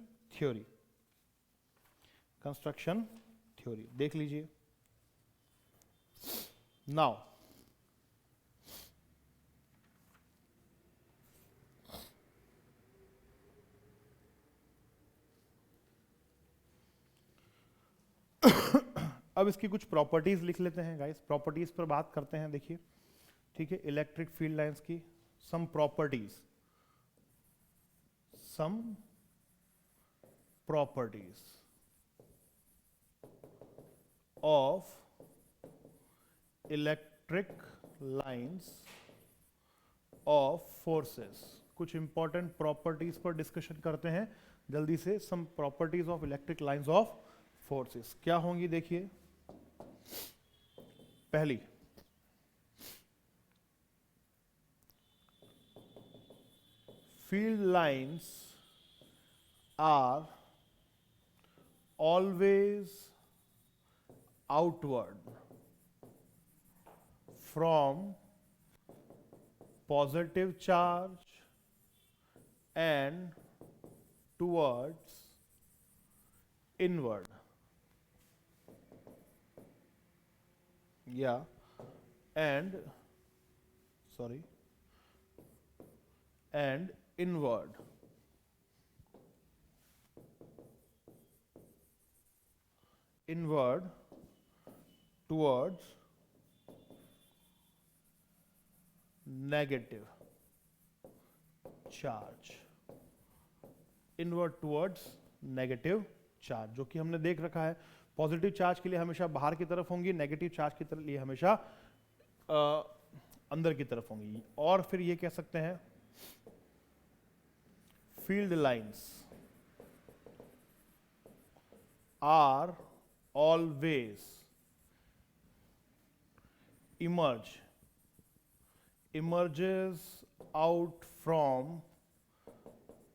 A: थ्योरी। देख लीजिए। नाउ अब इसकी कुछ प्रॉपर्टीज लिख लेते हैं गाइस, प्रॉपर्टीज पर बात करते हैं। देखिए ठीक है, इलेक्ट्रिक फील्ड लाइंस की some properties, of electric lines of forces. कुछ इंपॉर्टेंट प्रॉपर्टीज पर डिस्कशन करते हैं जल्दी से। Some properties of electric lines of forces क्या होंगी? देखिए पहली, field lines are always outward from positive charge and towards inward. and inward. Towards negative charge. Inward towards negative charge, जो कि हमने देख रखा है पॉजिटिव चार्ज के लिए हमेशा बाहर की तरफ होंगी, नेगेटिव चार्ज के लिए हमेशा अंदर की तरफ होंगी। और फिर ये कह सकते हैं field lines are always emerges out from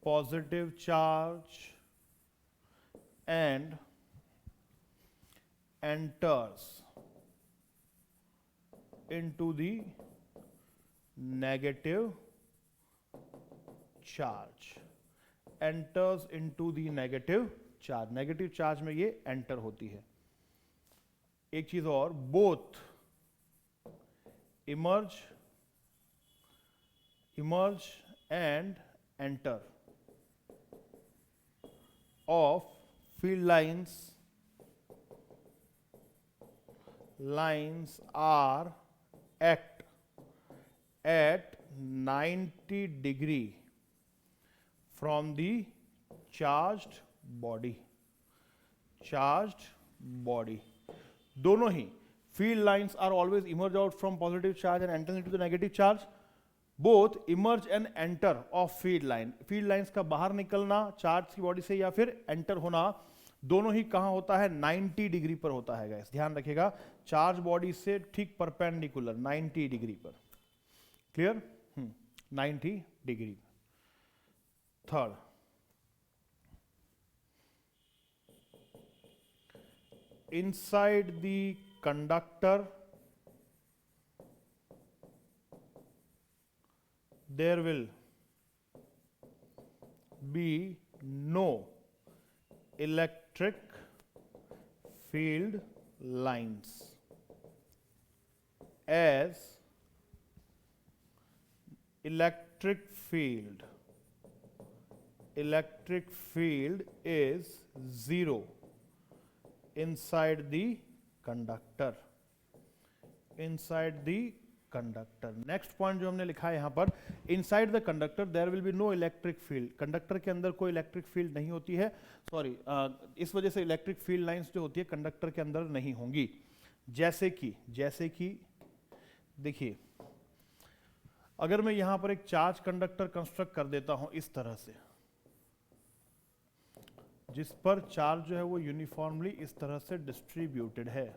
A: positive charge and enters into the negative charge. Enters into the negative charge. Negative charge में ये एंटर होती है। एक चीज और, both emerge and enter of field lines are act at 90 degree from the charged body. दोनों ही field lines are always emerge out from positive charge and enter into the negative charge. Both emerge and enter of field line. field lines का बाहर निकलना चार्ज की बॉडी से या फिर एंटर होना, दोनों ही कहां होता है? 90 डिग्री पर होता है गाइस, ध्यान रखिएगा। चार्ज बॉडी से ठीक परपेंडिकुलर 90 डिग्री पर। Clear? 90 degree. Third, inside the conductor there will be no electric field lines, as electric field is zero inside the conductor. Next point जो हमने लिखा है यहां पर, inside the conductor there will be no electric field. Conductor के अंदर कोई इलेक्ट्रिक फील्ड नहीं होती है, सॉरी, इस वजह से इलेक्ट्रिक फील्ड लाइंस जो होती है कंडक्टर के अंदर नहीं होंगी। जैसे कि देखिए, अगर मैं यहां पर एक चार्ज कंडक्टर कंस्ट्रक्ट कर देता हूं इस तरह से, जिस पर चार्ज जो है वो यूनिफॉर्मली इस तरह से डिस्ट्रीब्यूटेड है।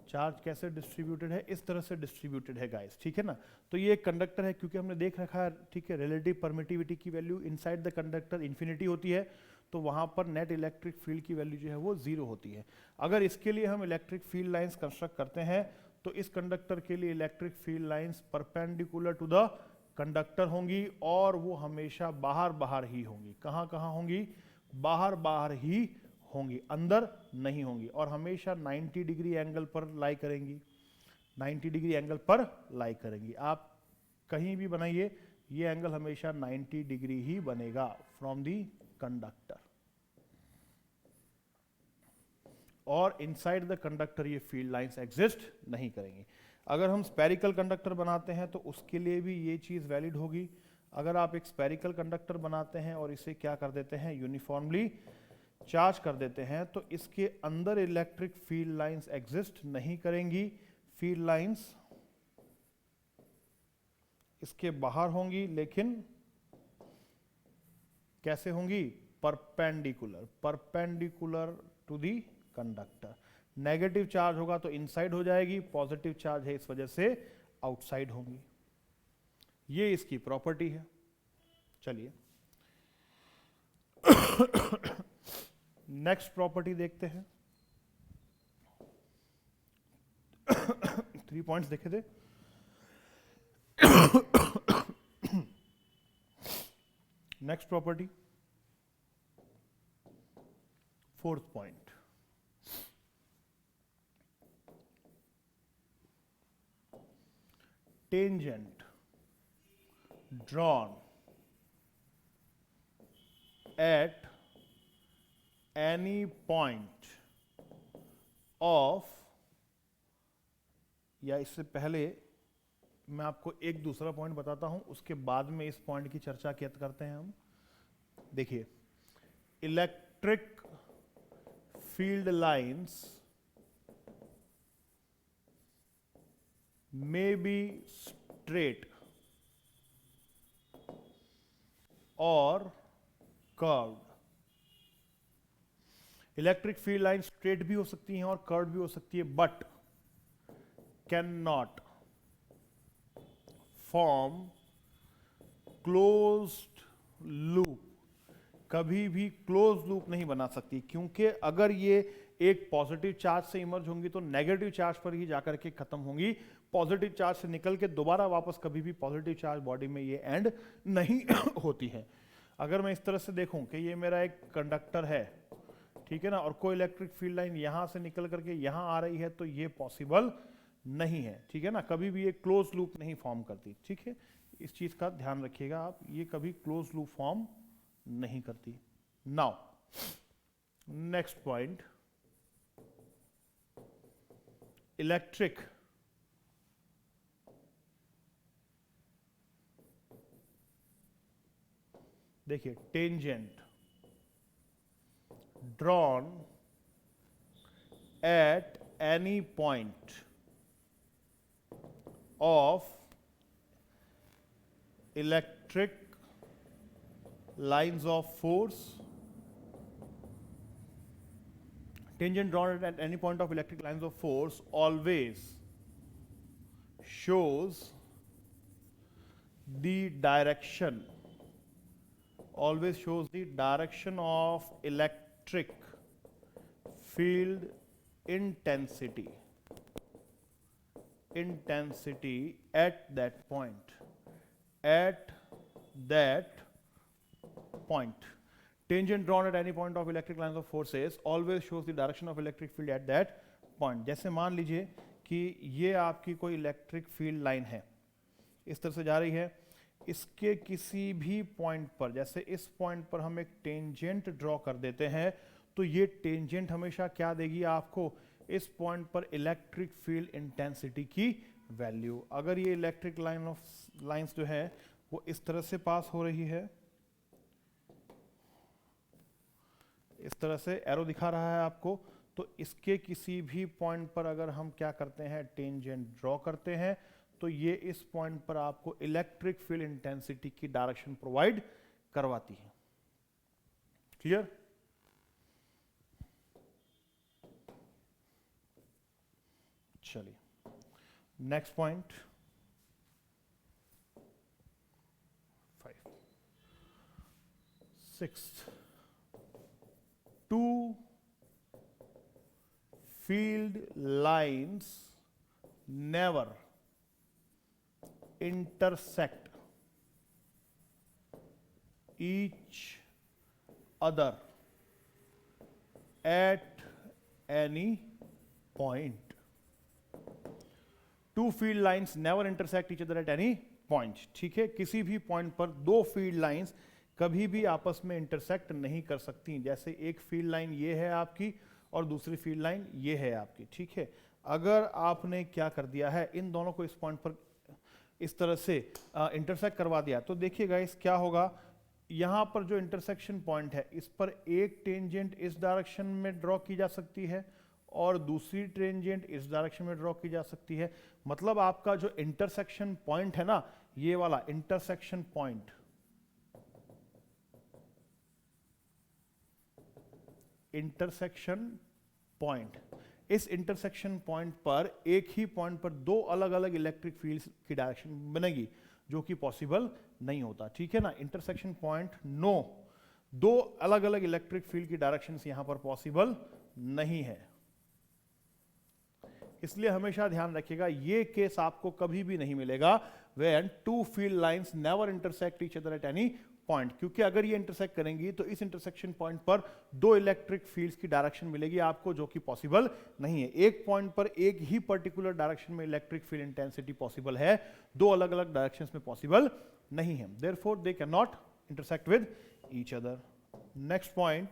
A: चार्ज कैसे डिस्ट्रीब्यूटेड है? इस तरह से डिस्ट्रीब्यूटेड है गाइस, ठीक है ना। तो ये एक कंडक्टर है, क्योंकि हमने देख रखा है, ठीक है, रिलेटिव परमिटिविटी की value inside the conductor infinity होती है, तो वहां पर नेट इलेक्ट्रिक फील्ड की वैल्यू जो है वो 0 होती है। अगर इसके लिए हम इलेक्ट्रिक फील्ड लाइंस कंस्ट्रक्ट करते हैं तो इस कंडक्टर के लिए electric field lines perpendicular to the conductor होंगी, और वो हमेशा बाहर ही होंगी। कहां होंगी? बाहर ही होंगी, अंदर नहीं होंगी, और हमेशा 90 डिग्री एंगल पर लाई करेंगी। 90 डिग्री एंगल पर लाई करेंगी। आप कहीं भी बनाइए, ये एंगल हमेशा 90 डिग्री ही बनेगा फ्रॉम दी कंडक्टर। और इनसाइड द कंडक्टर ये फील्ड लाइंस एग्जिस्ट नहीं करेंगी। अगर हम स्पेरिकल कंडक्टर बनाते हैं तो उसके लिए भी ये चीज़ वैलिड होगी। अगर आप एक स्पेरिकल कंडक्टर बनाते हैं और इसे क्या कर देते हैं, यूनिफॉर्मली चार्ज कर देते हैं, तो इसके अंदर इलेक्ट्रिक फील्ड लाइंस एग्जिस्ट नहीं करेंगी। फील्ड लाइंस इसके बाहर होंगी, लेकिन कैसे होंगी, perpendicular to the conductor. Negative charge होगा तो इनसाइड हो जाएगी, पॉजिटिव चार्ज है इस वजह से आउटसाइड होंगी। ये इसकी प्रॉपर्टी है। चलिए नेक्स्ट प्रॉपर्टी देखते हैं। 3 पॉइंट्स देखे थे। Next property, 4th point, tangent drawn at any point of, या इससे पहले मैं आपको एक दूसरा पॉइंट बताता हूं, उसके बाद में इस पॉइंट की चर्चा करते हैं हम। देखिए, electric field lines may be straight or curved। Electric field line straight भी हो सकती हैं और कर्व्ड भी हो सकती है, but can not form closed loop. कभी भी क्लोज लूप नहीं बना सकती, क्योंकि अगर ये एक पॉजिटिव चार्ज से इमर्ज होंगी तो नेगेटिव चार्ज पर ही जाकर के खत्म होंगी। पॉजिटिव चार्ज से निकल के दोबारा वापस कभी भी पॉजिटिव चार्ज बॉडी में ये एंड नहीं होती है। अगर मैं इस तरह से देखूं कि ये मेरा एक कंडक्टर है, ठीक है ना, और कोई इलेक्ट्रिक फील्ड लाइन यहां से निकल करके यहां आ रही है, तो ये पॉसिबल नहीं है, ठीक है ना। कभी भी ये क्लोज लूप नहीं फॉर्म करती, ठीक है, इस चीज का ध्यान रखिएगा आप, ये कभी क्लोज लूप फॉर्म नहीं करती। नाउ नेक्स्ट पॉइंट, इलेक्ट्रिक देखिए, tangent drawn at any point of electric lines of force, tangent drawn at any point of electric lines of force always shows the direction, of electric field intensity at that point, tangent drawn at any point of electric lines of forces always shows the direction of electric field at that point। जैसे मान लीजिए कि ये आपकी कोई इलेक्ट्रिक फील्ड लाइन है, इस तरह से जा रही है, इसके किसी भी पॉइंट पर, जैसे इस पॉइंट पर हम एक टेंजेंट ड्रॉ कर देते हैं, तो ये टेंजेंट हमेशा क्या देगी आपको, इस पॉइंट पर इलेक्ट्रिक फील्ड इंटेंसिटी की वैल्यू। अगर ये इलेक्ट्रिक लाइंस जो है वो इस तरह से पास हो रही है, इस तरह से एरो दिखा रहा है आपको, तो इसके किसी भी पॉइंट पर अगर हम क्या करते हैं, टेंजेंट ड्रॉ करते हैं, तो ये इस पॉइंट पर आपको इलेक्ट्रिक फील्ड इंटेंसिटी की डायरेक्शन प्रोवाइड करवाती है। क्लियर? चलिए next point 5, 6, two field lines never intersect each other at any point। Two field lines never intersect each other at any point, ठीक है, किसी भी पॉइंट पर दो फील्ड लाइंस कभी भी आपस में इंटरसेक्ट नहीं कर सकती। जैसे एक फील्ड लाइन ये है आपकी और दूसरी फील्ड लाइन ये है आपकी, ठीक है। अगर आपने क्या कर दिया है, इन दोनों को इस पॉइंट पर इस तरह से इंटरसेक्ट करवा दिया, तो देखिए गाइस क्या होगा, यहां पर जो इंटरसेक्शन पॉइंट है इस पर एक टेंजेंट इस डायरेक्शन में ड्रॉ की जा सकती है और दूसरी टेंजेंट इस डायरेक्शन में ड्रॉ की जा सकती है। मतलब आपका जो इंटरसेक्शन पॉइंट है ना, ये वाला इंटरसेक्शन पॉइंट, इंटरसेक्शन पॉइंट, इस इंटरसेक्शन पॉइंट पर एक ही पॉइंट पर दो अलग अलग इलेक्ट्रिक फील्ड्स की डायरेक्शन बनेगी, जो कि पॉसिबल नहीं होता, ठीक है ना। इंटरसेक्शन पॉइंट नो, दो अलग अलग इलेक्ट्रिक फील्ड की डायरेक्शंस यहां पर पॉसिबल नहीं है। इसलिए हमेशा ध्यान रखिएगा, ये केस आपको कभी भी नहीं मिलेगा when two field lines never intersect each other at any point, क्योंकि अगर ये इंटरसेक्ट करेंगी तो इस इंटरसेक्शन पॉइंट पर दो इलेक्ट्रिक फील्ड्स की डायरेक्शन मिलेगी आपको, जो कि पॉसिबल नहीं है। एक पॉइंट पर एक ही पर्टिकुलर डायरेक्शन में इलेक्ट्रिक फील्ड इंटेंसिटी पॉसिबल है, दो अलग अलग डायरेक्शंस में पॉसिबल नहीं है। Therefore they can not intersect with each other. Next point,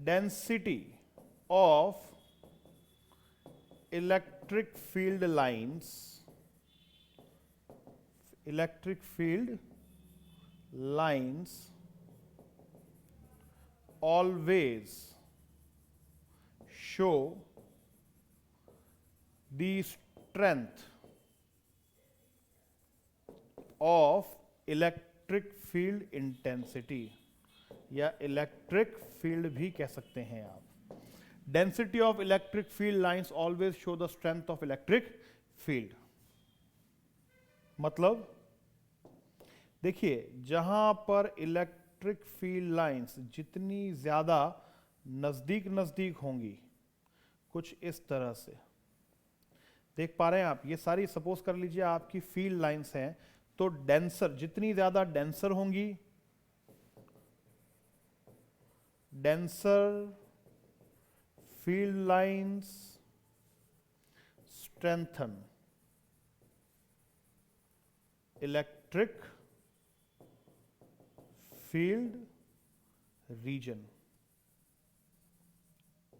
A: density of electric field lines, electric field lines always show the strength of electric field intensity, या इलेक्ट्रिक फील्ड भी कह सकते हैं आप। Density of electric field lines always show the strength of electric field. मतलब देखिए, जहां पर इलेक्ट्रिक फील्ड लाइंस जितनी ज्यादा नजदीक नजदीक होंगी, कुछ इस तरह से देख पा रहे हैं आप, ये सारी सपोज कर लीजिए आपकी फील्ड लाइंस हैं, तो डेंसर, जितनी ज्यादा डेंसर होंगी, denser field lines strengthen electric field region,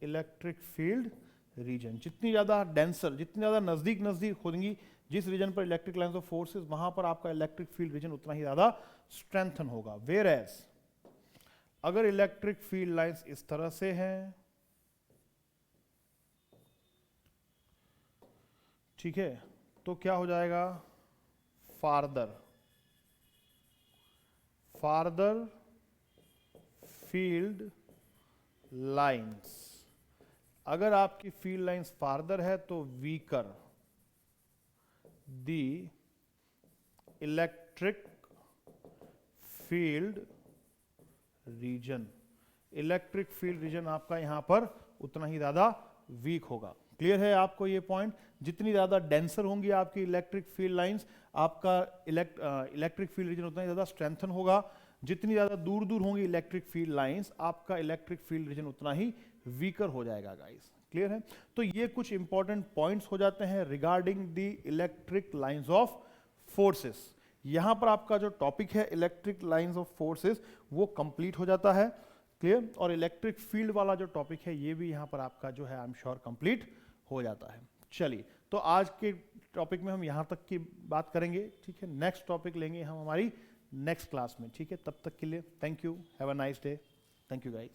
A: electric field region जितनी ज्यादा डेंसर, जितनी ज्यादा नजदीक नजदीक होंगी जिस रीजन पर इलेक्ट्रिक लाइंस ऑफ फोर्सेस, वहां पर आपका इलेक्ट्रिक फील्ड रीजन उतना ही ज्यादा स्ट्रेंथन होगा। वेयर एज अगर इलेक्ट्रिक फील्ड लाइंस इस तरह से हैं, ठीक है, तो क्या हो जाएगा, फार्दर फार्दर फील्ड लाइंस, अगर आपकी फील्ड लाइंस फार्दर है तो weaker the electric field region, electric field region आपका यहां पर उतना ही ज्यादा वीक होगा। क्लियर है आपको ये पॉइंट? जितनी ज्यादा डेंसर होंगी आपकी इलेक्ट्रिक फील्ड लाइंस, आपका इलेक्ट्रिक फील्ड रीजन उतना ही ज्यादा स्ट्रेंथन होगा। जितनी ज्यादा दूर दूर होंगी इलेक्ट्रिक फील्ड लाइंस, आपका इलेक्ट्रिक फील्ड रीजन उतना ही वीकर हो जाएगा गाइस। क्लियर है? तो ये कुछ इंपॉर्टेंट पॉइंट्स हो जाते हैं regarding the electric lines of forces. यहां पर आपका जो टॉपिक है इलेक्ट्रिक लाइंस ऑफ फोर्सेस वो कंप्लीट हो जाता है। क्लियर? और इलेक्ट्रिक फील्ड वाला जो टॉपिक है ये भी यहां पर आपका जो है आई एम श्योर कंप्लीट हो जाता है। चलिए, तो आज के टॉपिक में हम यहां तक की बात करेंगे। ठीक है, नेक्स्ट टॉपिक लेंगे हम हमारी नेक्स्ट क्लास में। ठीक है, तब तक के लिए thank you, have a nice day, thank you guys.